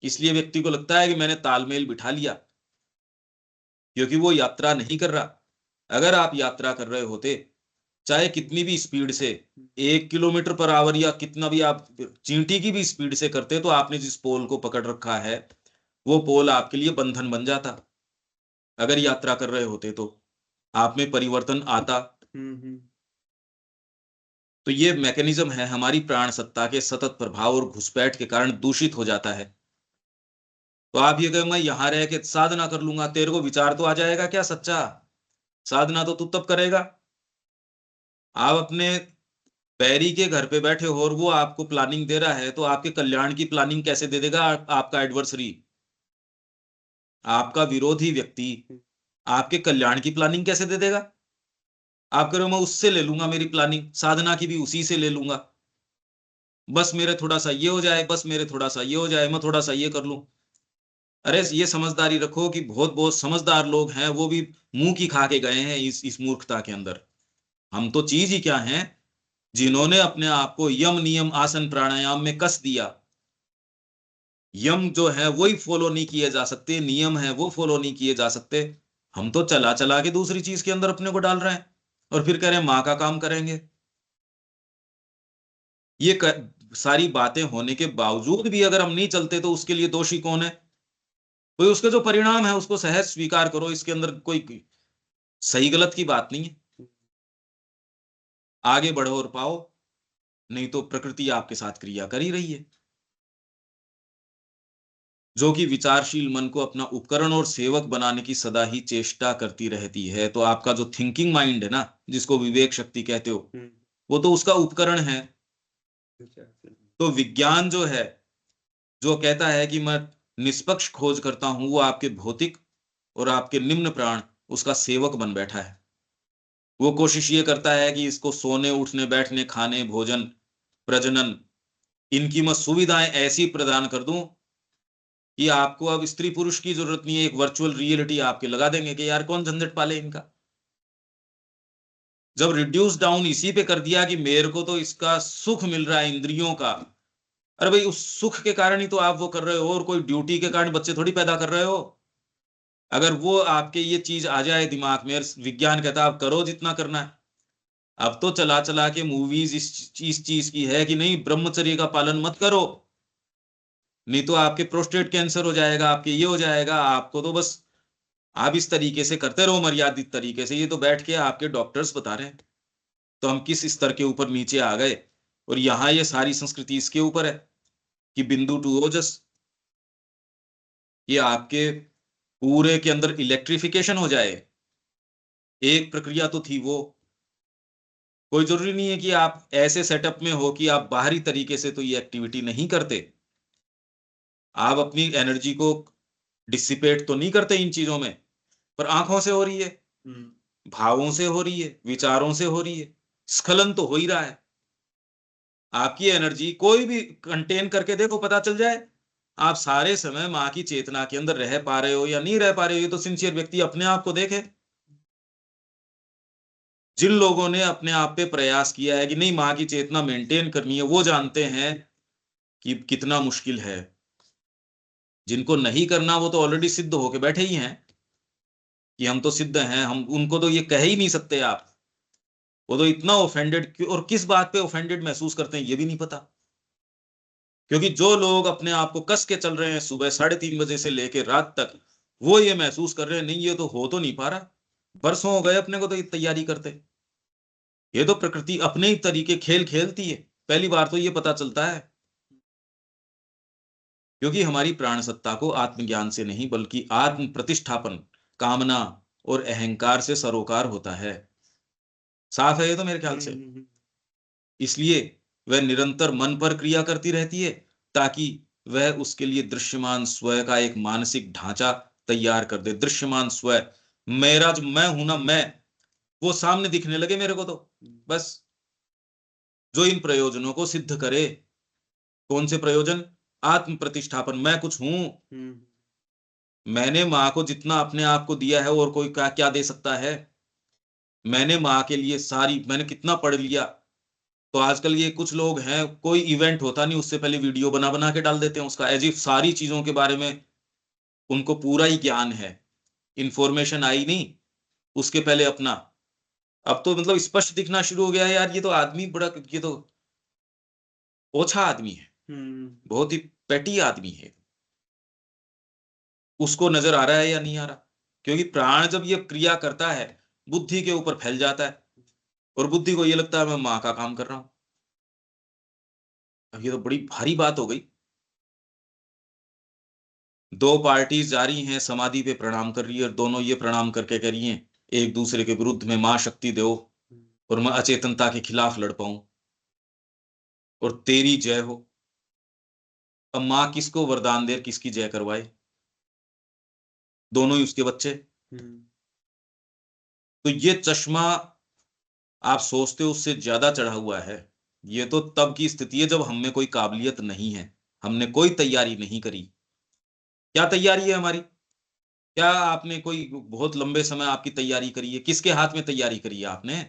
इसलिए व्यक्ति को लगता है कि मैंने तालमेल बिठा लिया, क्योंकि वो यात्रा नहीं कर रहा। अगर आप यात्रा कर रहे होते, चाहे कितनी भी स्पीड से, 1 किलोमीटर पर आवर या कितना भी आप चींटी की भी स्पीड से करते, तो आपने जिस पोल को पकड़ रखा है वो पोल आपके लिए बंधन बन जाता। अगर यात्रा कर रहे होते तो आप में परिवर्तन आता। तो ये मैकेनिज्म है, हमारी प्राण सत्ता के सतत प्रभाव और घुसपैठ के कारण दूषित हो जाता है। तो आप ये कहे मैं यहां रह के साधना कर लूंगा, तेरे को विचार तो आ जाएगा क्या सच्चा? साधना तो तू तब करेगा, आप अपने पैरी के घर पे बैठे हो और वो आपको प्लानिंग दे रहा है, तो आपके कल्याण की प्लानिंग कैसे दे देगा आपका एडवर्सरी, आपका विरोधी व्यक्ति आपके कल्याण की प्लानिंग कैसे दे देगा? आप कह रहे हो मैं उससे ले लूंगा मेरी प्लानिंग, साधना की भी उसी से ले लूंगा, बस मेरे थोड़ा सा ये हो जाए, बस मेरे थोड़ा सा ये हो जाए, मैं थोड़ा सा ये कर लूं। अरे ये समझदारी रखो कि बहुत बहुत समझदार लोग हैं, वो भी मुंह की खा के गए हैं इस मूर्खता के अंदर। हम तो चीज ही क्या हैं, जिन्होंने अपने आप को यम नियम आसन प्राणायाम में कस दिया। यम जो है वही फॉलो नहीं किए जा सकते, नियम है वो फॉलो नहीं किए जा सकते। हम तो चला चला के दूसरी चीज के अंदर अपने को डाल रहे हैं और फिर कह रहे हैं माँ का काम करेंगे। सारी बातें होने के बावजूद भी अगर हम नहीं चलते तो उसके लिए दोषी कौन है? कोई उसके जो परिणाम है उसको सहज स्वीकार करो, इसके अंदर कोई सही गलत की बात नहीं है। आगे बढ़ो और पाओ, नहीं तो प्रकृति आपके साथ क्रिया कर ही रही है, जो कि विचारशील मन को अपना उपकरण और सेवक बनाने की सदा ही चेष्टा करती रहती है। तो आपका जो थिंकिंग माइंड है ना, जिसको विवेक शक्ति कहते हो, वो तो उसका उपकरण है। तो विज्ञान जो है, जो कहता है कि मैं निष्पक्ष खोज करता हूं, वो आपके भौतिक और आपके निम्न प्राण उसका सेवक बन बैठा है। वो कोशिश ये करता है कि इसको सोने उठने बैठने खाने भोजन प्रजनन इनकी मैं सुविधाएं ऐसी प्रदान कर दूं कि आपको अब स्त्री पुरुष की जरूरत नहीं है, एक वर्चुअल रियलिटी आपके लगा देंगे कि यार कौन झंझट पाले इनका। जब रिड्यूस डाउन इसी पे कर दिया कि मेरे को तो इसका सुख मिल रहा है इंद्रियों का, अरे भाई उस सुख के कारण ही तो आप वो कर रहे हो, और कोई ड्यूटी के कारण बच्चे थोड़ी पैदा कर रहे हो। अगर वो आपके ये चीज आ जाए दिमाग में, विज्ञान कहता है आप करो जितना करना है। अब तो चला चला के मूवीज इस चीज की है कि नहीं ब्रह्मचर्य का पालन मत करो, नहीं तो आपके प्रोस्टेट कैंसर हो जाएगा, आपके ये हो जाएगा। आपको तो बस आप इस तरीके से करते रहो मर्यादित तरीके से, ये तो बैठ के आपके डॉक्टर्स बता रहे हैं। तो हम किस स्तर के ऊपर नीचे आ गए, और यहाँ ये सारी संस्कृति इसके ऊपर है कि बिंदु टू ओजस, ये आपके पूरे के अंदर इलेक्ट्रिफिकेशन हो जाए। एक प्रक्रिया तो थी वो, कोई जरूरी नहीं है कि आप ऐसे सेटअप में हो कि आप बाहरी तरीके से तो ये एक्टिविटी नहीं करते, आप अपनी एनर्जी को डिसिपेट तो नहीं करते इन चीजों में, पर आंखों से हो रही है। भावों से हो रही है, विचारों से हो रही है, स्खलन तो हो ही रहा है। आपकी एनर्जी कोई भी कंटेन करके देखो, पता चल जाए आप सारे समय माँ की चेतना के अंदर रह पा रहे हो या नहीं रह पा रहे हो। ये तो सिंसियर व्यक्ति अपने आप को देखे। जिन लोगों ने अपने आप पे प्रयास किया है कि नहीं माँ की चेतना मेंटेन करनी है, वो जानते हैं कि कितना मुश्किल है। जिनको नहीं करना वो तो ऑलरेडी सिद्ध होके बैठे ही हैं कि हम तो सिद्ध हैं, हम उनको तो ये कह ही नहीं सकते आप। वो तो इतना ऑफेंडेड, और किस बात पे ऑफेंडेड महसूस करते हैं ये भी नहीं पता। क्योंकि जो लोग अपने आप को कस के चल रहे हैं सुबह 3:30 बजे से लेकर रात तक, वो ये महसूस कर रहे हैं नहीं ये तो हो तो नहीं पा रहा। बरसों हो गए अपने को तो ये तैयारी करते। ये तो प्रकृति अपने ही तरीके खेल खेलती है, पहली बार तो ये पता चलता है। क्योंकि हमारी प्राण सत्ता को आत्मज्ञान से नहीं बल्कि आत्म प्रतिष्ठापन, कामना और अहंकार से सरोकार होता है। साफ है ये तो मेरे ख्याल से। इसलिए वह निरंतर मन पर क्रिया करती रहती है ताकि वह उसके लिए दृश्यमान स्वयं का एक मानसिक ढांचा तैयार कर दे। दृश्यमान स्वयं, मेरा जो मैं हूं ना, मैं वो सामने दिखने लगे मेरे को तो बस। जो इन प्रयोजनों को सिद्ध करे। कौन से प्रयोजन? आत्म प्रतिष्ठापन, मैं कुछ हूं। मैंने माँ को जितना अपने आप को दिया है और कोई क्या क्या दे सकता है। मैंने माँ के लिए सारी, मैंने कितना पढ़ लिया। तो आजकल ये कुछ लोग हैं, कोई इवेंट होता नहीं उससे पहले वीडियो बना बना के डाल देते हैं उसका, एज इफ सारी चीजों के बारे में उनको पूरा ही ज्ञान है। इंफॉर्मेशन आई नहीं उसके पहले अपना, अब तो मतलब स्पष्ट दिखना शुरू हो गया है यार, ये तो आदमी बड़ा, ये तो ओछा आदमी है, बहुत ही पेटी आदमी है। उसको नजर आ रहा है या नहीं आ रहा? क्योंकि प्राण जब ये क्रिया करता है बुद्धि के ऊपर फैल जाता है, और बुद्धि को ये लगता है मैं माँ का काम कर रहा हूं। अब ये तो बड़ी भारी बात हो गई। दो पार्टीज जा रही हैं समाधि पे प्रणाम कर रही है, और दोनों ये प्रणाम करके कह रही हैं एक दूसरे के विरुद्ध में मां शक्ति दो और मैं अचेतनता के खिलाफ लड़ पाऊं और तेरी जय हो। अब मां किसको वरदान दे, किसकी जय करवाए? दोनों ही उसके बच्चे। तो ये चश्मा आप सोचते हो उससे ज्यादा चढ़ा हुआ है। ये तो तब की स्थिति है जब हम में कोई काबिलियत नहीं है, हमने कोई तैयारी नहीं करी। क्या तैयारी है हमारी? क्या आपने कोई बहुत लंबे समय आपकी तैयारी करी है? किसके हाथ में तैयारी करी है आपने?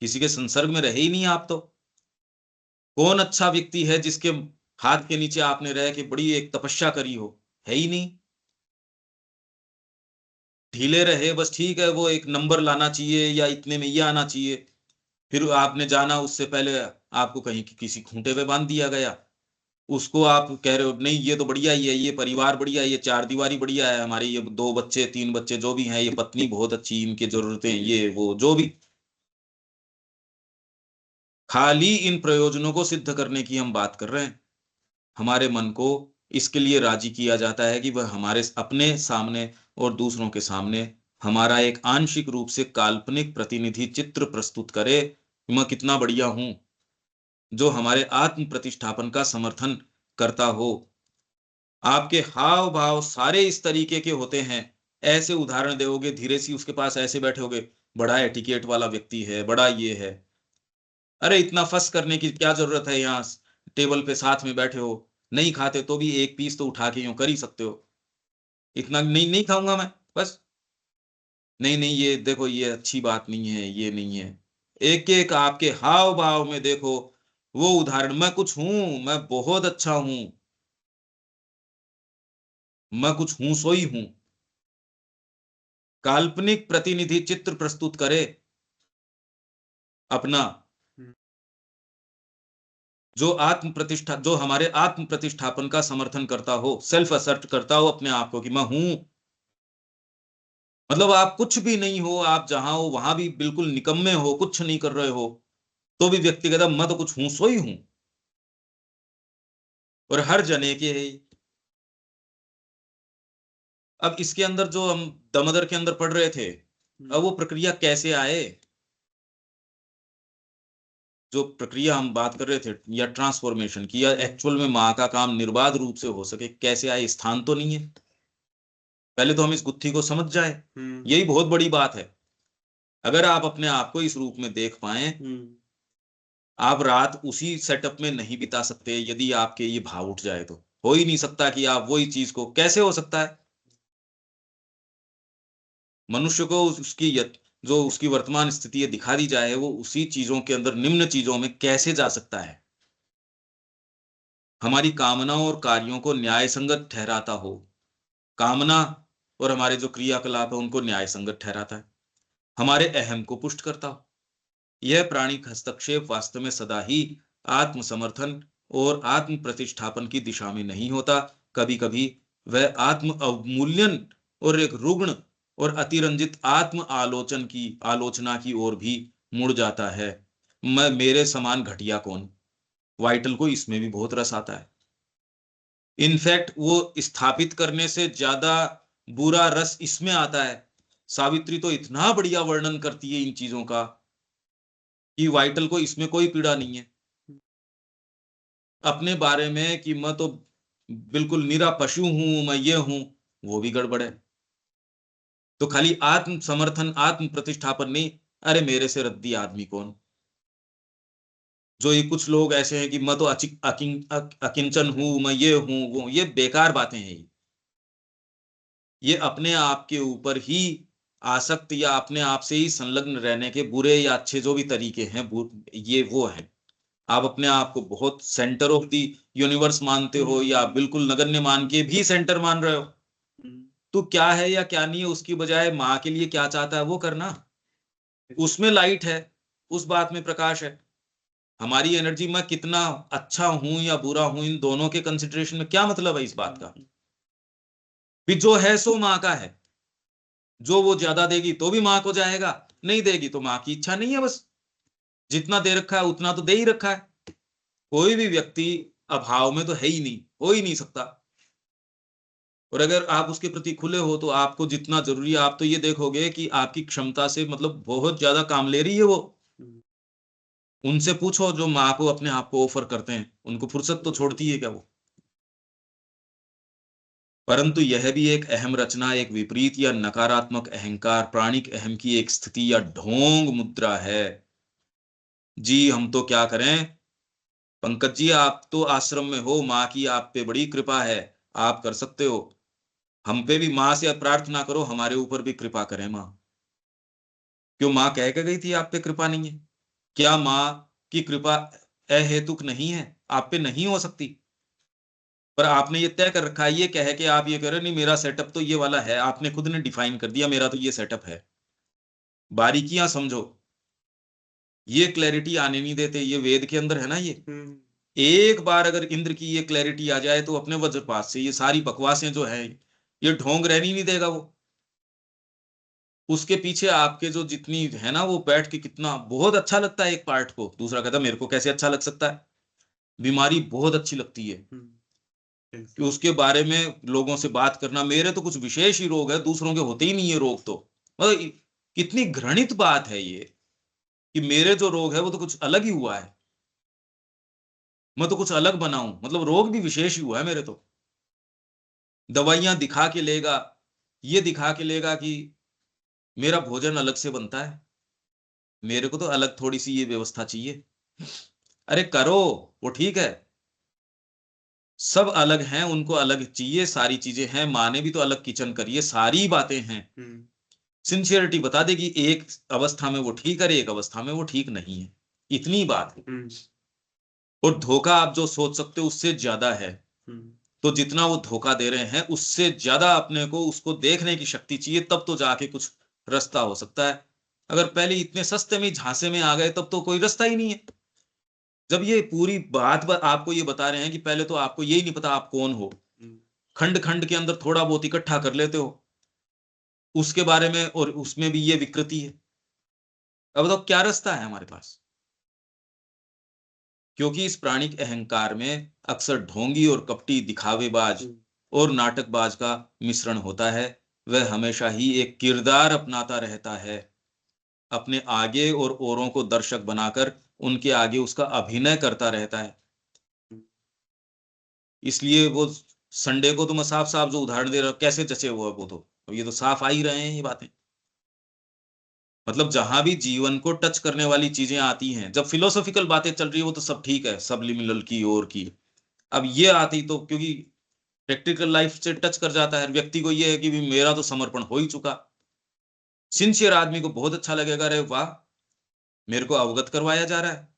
किसी के संसर्ग में रहे ही नहीं आप तो। कौन अच्छा व्यक्ति है जिसके हाथ के नीचे आपने रह के बड़ी एक तपस्या करी हो? है ही नहीं। ढीले रहे बस, ठीक है वो एक नंबर लाना चाहिए या इतने में ये आना चाहिए, फिर आपने जाना उससे पहले आपको कहीं किसी खूंटे पे बांध दिया गया। उसको आप कह रहे हो नहीं ये तो बढ़िया ही है, ये परिवार बढ़िया है, ये चार दीवारी बढ़िया है, हमारे ये 2 बच्चे 3 बच्चे जो भी हैं, ये पत्नी बहुत अच्छी, इनकी जरूरतें ये वो जो भी। खाली इन प्रयोजनों को सिद्ध करने की हम बात कर रहे हैं। हमारे मन को इसके लिए राजी किया जाता है कि वह हमारे अपने सामने और दूसरों के सामने हमारा एक आंशिक रूप से काल्पनिक प्रतिनिधि चित्र प्रस्तुत करे कि मैं कितना बढ़िया हूं, जो हमारे आत्म प्रतिष्ठापन का समर्थन करता हो। आपके हाव भाव सारे इस तरीके के होते हैं। ऐसे उदाहरण दोगे धीरे सी उसके पास ऐसे बैठे होगे, बड़ा एटिकेट वाला व्यक्ति है, बड़ा ये है। अरे इतना फस करने की क्या जरूरत है? यहाँ टेबल पे साथ में बैठे हो, नहीं खाते तो भी एक पीस तो उठा के यूं कर ही सकते हो। इतना नहीं नहीं खाऊंगा मैं, बस। नहीं नहीं ये देखो ये अच्छी बात नहीं है, ये नहीं है। एक एक आपके हाव भाव में देखो वो उदाहरण, मैं कुछ हूं, मैं बहुत अच्छा हूं, मैं कुछ हूं सोई हूं। काल्पनिक प्रतिनिधि चित्र प्रस्तुत करे अपना, जो आत्म प्रतिष्ठा, जो हमारे आत्म प्रतिष्ठापन का समर्थन करता हो, सेल्फ असर्ट करता हो अपने आप को कि मैं हूं। मतलब आप कुछ भी नहीं हो, आप जहां हो वहां भी बिल्कुल निकम्मे हो, कुछ नहीं कर रहे हो, तो भी व्यक्ति कहता मैं तो कुछ हूं सोई हूं। और हर जने के है। अब इसके अंदर जो हम दमोदर के अंदर पढ़ रहे थे, अब वो प्रक्रिया कैसे आए? जो प्रक्रिया हम बात कर रहे थे या ट्रांसफॉर्मेशन की, या एक्चुअल में माँ का काम निर्बाध रूप से हो सके, कैसे आए? स्थान तो नहीं है। पहले तो हम इस गुत्थी को समझ जाए, यही बहुत बड़ी बात है। अगर आप अपने आप को इस रूप में देख पाए, आप रात उसी सेटअप में नहीं बिता सकते यदि आपके ये भाव उठ जाए तो। हो ही नहीं सकता कि आप वही चीज को, कैसे हो सकता है? मनुष्य को जो उसकी वर्तमान स्थिति दिखा दी जाए, वो उसी चीजों के अंदर निम्न चीजों में कैसे जा सकता है? हमारी कामनाओं और कार्यों को न्याय संगत ठहराता हो, कामना और हमारे जो क्रियाकलाप है उनको न्याय संगत ठहराता है, हमारे अहम को पुष्ट करता हो। यह प्राणिक हस्तक्षेप वास्तव में सदा ही आत्मसमर्थन और आत्म प्रतिष्ठापन की दिशा में नहीं होता। कभी कभी वह आत्म अवमूल्यन और एक रुग्ण और अतिरंजित आत्म आलोचना की ओर भी मुड़ जाता है। मैं मेरे समान घटिया कौन? वाइटल को इसमें भी बहुत रस आता है। इनफैक्ट वो स्थापित करने से ज्यादा बुरा रस इसमें आता है। सावित्री तो इतना बढ़िया वर्णन करती है इन चीजों का कि वाइटल को इसमें कोई पीड़ा नहीं है अपने बारे में, कि मैं तो बिल्कुल निरा पशु हूं, मैं ये हूं, वो भी गड़बड़ है। तो खाली आत्म समर्थन, आत्म प्रतिष्ठापन नहीं, अरे मेरे से रद्दी आदमी कौन? जो ये कुछ लोग ऐसे हैं कि मैं तो अकिंचन हूं, मैं ये हूं, वो, ये बेकार बातें हैं। ये अपने आप के यूपर ही आसक्त या अपने आप से ही संलग्न रहने के बुरे या अच्छे जो भी तरीके हैं, ये वो है। आप अपने आप को बहुत सेंटर ऑफ द यूनिवर्स मानते हो या बिल्कुल नगण्य मान के भी सेंटर मान रहे हो, तो क्या है या क्या नहीं है उसकी बजाय माँ के लिए क्या चाहता है वो करना, उसमें लाइट है, उस बात में प्रकाश है। हमारी एनर्जी में कितना अच्छा हूं या बुरा हूं, इन दोनों के कंसिडरेशन में क्या मतलब है इस बात का? भी जो है सो माँ का है, जो वो ज्यादा देगी तो भी माँ को जाएगा, नहीं देगी तो माँ की इच्छा नहीं है, बस जितना दे रखा है उतना तो दे ही रखा है। कोई भी व्यक्ति अभाव में तो है ही नहीं, हो ही नहीं सकता। और अगर आप उसके प्रति खुले हो तो आपको जितना जरूरी है, आप तो ये देखोगे कि आपकी क्षमता से मतलब बहुत ज्यादा काम ले रही है वो। उनसे पूछो जो माँ को अपने आप को ऑफर करते हैं, उनको फुर्सत तो छोड़ती है क्या वो? परंतु यह भी एक अहम रचना, एक विपरीत या नकारात्मक अहंकार, प्राणिक अहम की एक स्थिति या ढोंग मुद्रा है। जी हम तो क्या करें? पंकज जी आप तो आश्रम में हो, माँ की आप पे बड़ी कृपा है, आप कर सकते हो। हम पे भी माँ से प्रार्थना करो, हमारे ऊपर भी कृपा करें माँ। क्यों माँ कह के गई थी आप पे कृपा नहीं है? क्या माँ की कृपा अहेतुक नहीं है? आप पे नहीं हो सकती? पर आपने ये तय कर रखा है, ये कह के आप ये कह रहे हो नहीं मेरा सेटअप तो ये वाला है, आपने खुद ने डिफाइन कर दिया मेरा तो ये सेटअप है। बारीकियां समझो, ये क्लैरिटी आने नहीं देते, ये वेद के अंदर है ना ये। एक बार अगर इंद्र की ये क्लैरिटी आ जाए तो अपने वज्रपात से ये सारी बकवासें जो है, ये ढोंग रहनी नहीं देगा वो। उसके पीछे आपके जो जितनी है ना, वो बैठ के कितना बहुत अच्छा लगता है एक पार्ट को, दूसरा कहता है मेरे को कैसे अच्छा लग सकता है। बीमारी बहुत अच्छी लगती है कि उसके बारे में लोगों से बात करना, मेरे तो कुछ विशेष ही रोग है, दूसरों के होते ही नहीं है रोग तो। मतलब कितनी घृणित बात है ये कि मेरे जो रोग है वो तो कुछ अलग ही हुआ है, मैं तो कुछ अलग बनाऊं, मतलब रोग भी विशेष ही हुआ है मेरे तो। दवाइयां दिखा के लेगा, ये दिखा के लेगा कि मेरा भोजन अलग से बनता है, मेरे को तो अलग थोड़ी सी ये व्यवस्था चाहिए। अरे करो, वो ठीक है, सब अलग हैं, उनको अलग चाहिए, सारी चीजें हैं, माँ ने भी तो अलग किचन करी है, सारी बातें हैं। सिंसियरिटी बता देगी एक अवस्था में वो ठीक है, एक अवस्था में वो ठीक नहीं है, इतनी बात है। और धोखा आप जो सोच सकते हो उससे ज्यादा है। तो जितना वो धोखा दे रहे हैं उससे ज्यादा अपने को उसको देखने की शक्ति चाहिए, तब तो जाके कुछ रास्ता हो सकता है। अगर पहले इतने सस्ते में झांसे में आ गए तब तो कोई रास्ता ही नहीं है। जब ये पूरी बात आपको ये बता रहे हैं कि पहले तो आपको यही नहीं पता आप कौन हो, खंड खंड के अंदर थोड़ा बहुत इकट्ठा कर लेते हो उसके बारे में, और उसमें भी ये विकृति है। अब तो क्या रास्ता है हमारे पास? क्योंकि इस प्राणिक अहंकार में अक्सर ढोंगी और कपटी, दिखावेबाज और नाटकबाज का मिश्रण होता है। वह हमेशा ही एक किरदार अपनाता रहता है, अपने आगे और औरों को दर्शक बनाकर उनके आगे उसका अभिनय करता रहता है। इसलिए वो संडे को तो मैं साफ साफ जो उदाहरण दे रहा हूं, कैसे जचे हुआ वो तो, अब ये तो साफ आ ही रहे हैं ये बातें। मतलब जहां भी जीवन को टच करने वाली चीजें आती हैं, जब फिलोसॉफिकल बातें चल रही है वो तो सब ठीक है, सबलिमिनल की और की। अब ये आती तो क्योंकि प्रैक्टिकल लाइफ से टच कर जाता है, व्यक्ति को ये है कि भी मेरा तो समर्पण हो ही चुका। सिंसियर आदमी को बहुत अच्छा लगेगा, अरे वाह, मेरे को अवगत करवाया जा रहा है,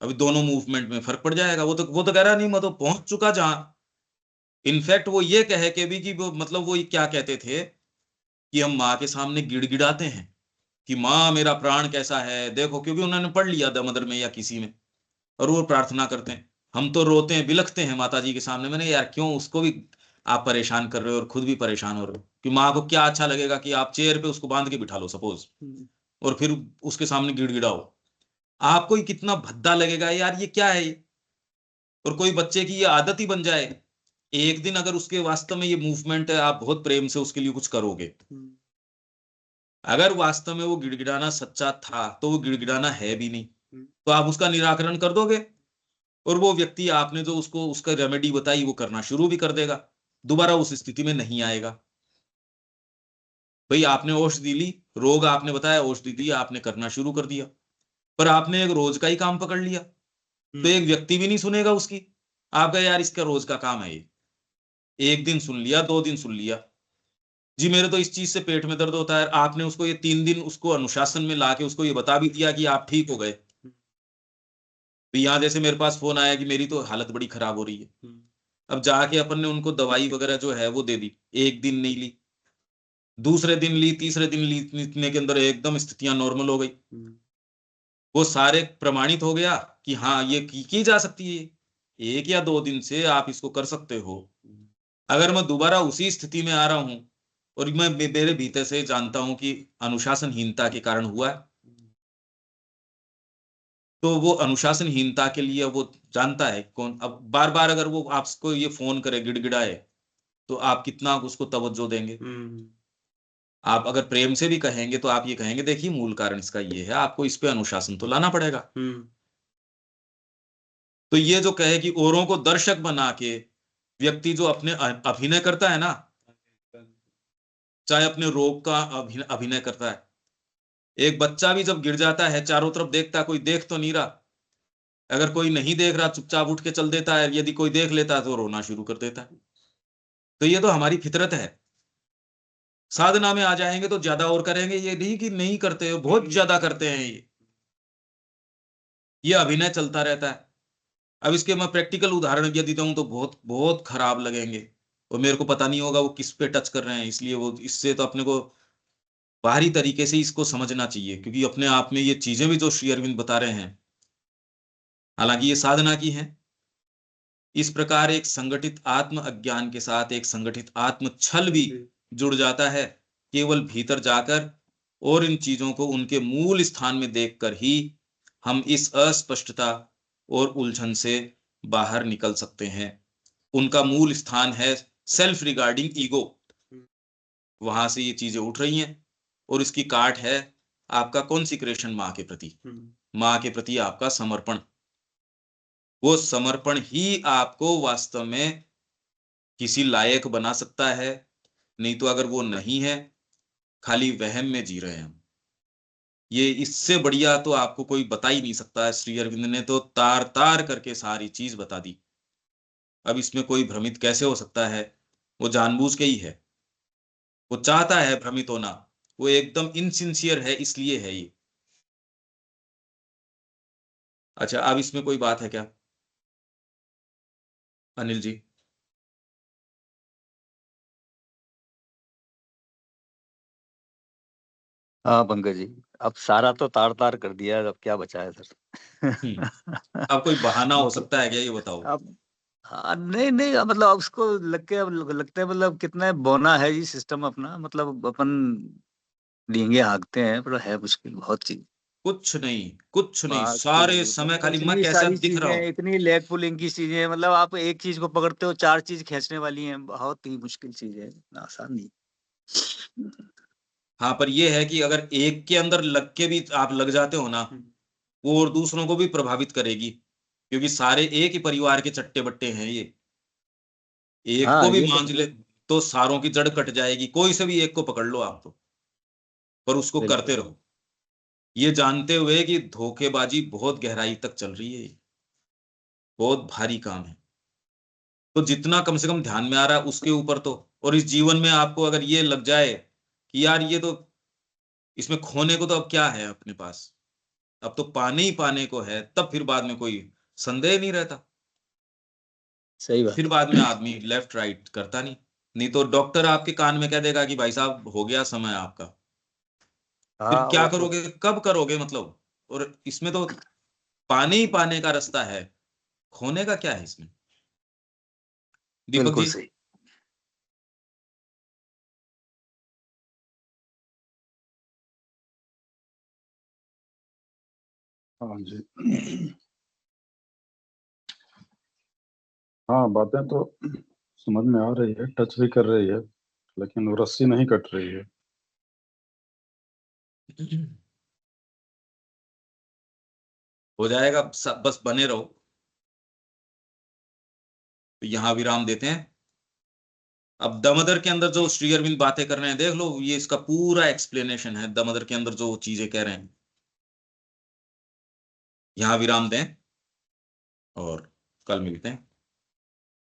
अभी दोनों मूवमेंट में फर्क पड़ जाएगा। वो तो कह रहा नहीं, मैं तो पहुंच चुका जहां। इनफैक्ट वो ये कहे के भी कि वो मतलब वो क्या कहते थे कि हम माँ के सामने गिड़गिड़ाते हैं कि माँ मेरा प्राण कैसा है देखो, क्योंकि उन्होंने पढ़ लिया द मदर में या किसी में, और वो प्रार्थना करते हैं। हम तो रोते हैं, बिलखते हैं माता जी के सामने। मैंने यार क्यों उसको भी आप परेशान कर रहे हो और खुद भी परेशान हो रहे हो, कि माँ को क्या अच्छा लगेगा कि आप चेयर पे उसको बांध के बिठा लो सपोज, और फिर उसके सामने गिड़गिड़ाओ। आपको ही कितना भद्दा लगेगा यार, ये क्या है ये। और कोई बच्चे की ये आदत ही बन जाए, एक दिन अगर उसके वास्तव में ये मूवमेंट है, आप बहुत प्रेम से उसके लिए कुछ करोगे, अगर वास्तव में वो गिड़गिड़ाना सच्चा था तो वो गिड़गिड़ाना है भी नहीं, तो आप उसका निराकरण कर दोगे, और वो व्यक्ति आपने जो उसको उसका रेमेडी बताई वो करना शुरू भी कर देगा, दोबारा उस स्थिति में नहीं आएगा। भाई आपने औषधि ली, रोग आपने बताया, औषधि दी, आपने करना शुरू कर दिया, पर आपने एक रोज का ही काम पकड़ लिया, तो एक व्यक्ति भी नहीं सुनेगा उसकी। आप कहे यार इसका रोज का काम है ये, एक दिन सुन लिया, 2 दिन सुन लिया, जी मेरे तो इस चीज से पेट में दर्द होता है, आपने उसको ये 3 दिन उसको अनुशासन में लाके उसको ये बता भी दिया कि आप ठीक हो गए। तो यहाँ जैसे मेरे पास फोन आया कि मेरी तो हालत बड़ी खराब हो रही है, अब जाके अपन ने उनको दवाई वगैरह जो है वो दे दी, एक दिन नहीं ली, दूसरे दिन ली, तीसरे दिन लीने के अंदर एकदम स्थितियां नॉर्मल हो गई। वो सारे प्रमाणित हो गया कि हाँ ये की जा सकती है, 1 या 2 दिन से आप इसको कर सकते हो। अगर मैं दोबारा उसी स्थिति में आ रहा हूं और मैं मेरे भीतर से जानता हूं कि अनुशासनहीनता के कारण हुआ है, तो वो अनुशासनहीनता के लिए वो जानता है कौन। अब बार बार अगर वो आपको ये फोन करे, गिड़गिड़ाए, तो आप कितना उसको तवज्जो देंगे। आप अगर प्रेम से भी कहेंगे तो आप ये कहेंगे देखिए मूल कारण इसका ये है, आपको इस पे अनुशासन तो लाना पड़ेगा। तो ये जो कहे कि औरों को दर्शक बना के व्यक्ति जो अपने अभिनय करता है ना, चाहे अपने रोग का अभिनय करता है, एक बच्चा भी जब गिर जाता है चारों तरफ देखता है, कोई देख तो नहीं रहा, अगर कोई नहीं देख रहा चुपचाप उठ के चल देता है, यदि कोई देख लेता है तो रोना शुरू कर देता है। तो ये तो हमारी फितरत है। साधना में आ जाएंगे तो ज्यादा और करेंगे, ये नहीं कि नहीं करते हो, बहुत ज्यादा करते हैं ये अभिनय चलता रहता है। अब इसके मैं प्रैक्टिकल उदाहरण यदि दूं तो बहुत बहुत खराब लगेंगे, और मेरे को पता नहीं होगा वो किस पे टच कर रहे हैं, इसलिए वो इससे तो अपने को बाहरी तरीके से इसको समझना चाहिए, क्योंकि अपने आप में ये चीजें भी जो श्री अरविंद बता रहे हैं, हालांकि ये साधना की है। इस प्रकार एक संगठित आत्म अज्ञान के साथ एक संगठित आत्म छल भी जुड़ जाता है, केवल भीतर जाकर, और इन चीजों को उनके मूल स्थान में देखकर ही हम इस अस्पष्टता और उलझन से बाहर निकल सकते हैं। उनका मूल स्थान है सेल्फ रिगार्डिंग ईगो, वहां से ये चीजें उठ रही हैं, और इसकी काट है आपका कॉन्सिक्रेशन माँ के प्रति, माँ के प्रति आपका समर्पण। वो समर्पण ही आपको वास्तव में किसी लायक बना सकता है, नहीं तो अगर वो नहीं है, खाली वहम में जी रहे हैं हम। ये इससे बढ़िया तो आपको कोई बता ही नहीं सकता है, श्री अरविंद ने तो तार तार करके सारी चीज बता दी। अब इसमें कोई भ्रमित कैसे हो सकता है, वो जानबूझ के ही है, वो चाहता है भ्रमित होना, वो एकदम इनसिंसियर है इसलिए है ये। अच्छा, अब इसमें कोई बात है क्या अनिल जी? हाँ पंकज जी, अब सारा तो तार तार कर दिया, अब क्या बचा है सर? अब कोई बहाना हो मतलब सकता है क्या, ये बताओ? अब हाँ, नहीं नहीं, मतलब अब उसको लग के अब लगता है, मतलब कितना बौना है ये सिस्टम अपना, मतलब अपन डींगे हाँकते हैं, पर है मुश्किल बहुत चीज। कुछ नहीं, कुछ नहीं, बाकी सारे समय मतलब खाली मैं इतनी कैसा सारी दिख रहा हूं। चीजें, इतनी लेग पुलिंग की चीजें, मतलब आप एक चीज को पकड़ते हो, 4 चीज खींचने वाली हैं, बहुत ही मुश्किल चीज है, इतना आसान नहीं। हाँ, पर ये है कि अगर एक के अंदर लग के भी आप लग जाते हो ना, वो और दूसरों को भी प्रभावित करेगी, क्योंकि सारे एक ही परिवार के चट्टे बट्टे हैं ये। एक को हाँ भी ये तो मांझ ले तो सारों की जड़ कट जाएगी, कोई से भी एक को पकड़ लो आप तो। पर उसको बिल्कुल। करते रहो, ये जानते हुए कि धोखेबाजी बहुत गहराई तक चल रही है, बहुत भारी काम है। तो जितना कम से कम ध्यान में आ रहा है उसके ऊपर तो, और इस जीवन में आपको अगर ये लग जाए कि यार ये तो, इसमें खोने को तो अब क्या है अपने पास, अब तो पाने ही पाने को है, तब फिर बाद में कोई संदेह नहीं रहता। सही फिर बात बाद में आदमी लेफ्ट राइट करता नहीं। नहीं तो डॉक्टर आपके कान में कह देगा कि भाई साहब हो गया समय आपका, फिर हाँ, क्या वो तो करोगे, कब करोगे मतलब। और इसमें तो पाने ही पाने का रास्ता है, खोने का क्या है इसमें। दीपक बिल्कुल जी। सही। हाँ जी। हाँ, बातें तो समझ में आ रही है, टच भी कर रही है, लेकिन वो रस्सी नहीं कट रही है। हो जाएगा सब, बस बने रहो। तो यहाँ विराम देते हैं। अब दमोदर के अंदर जो श्री अरविंद बातें कर रहे हैं देख लो, ये इसका पूरा एक्सप्लेनेशन है दमोदर के अंदर जो चीजें कह रहे हैं। यहाँ विराम दें और कल मिलते हैं।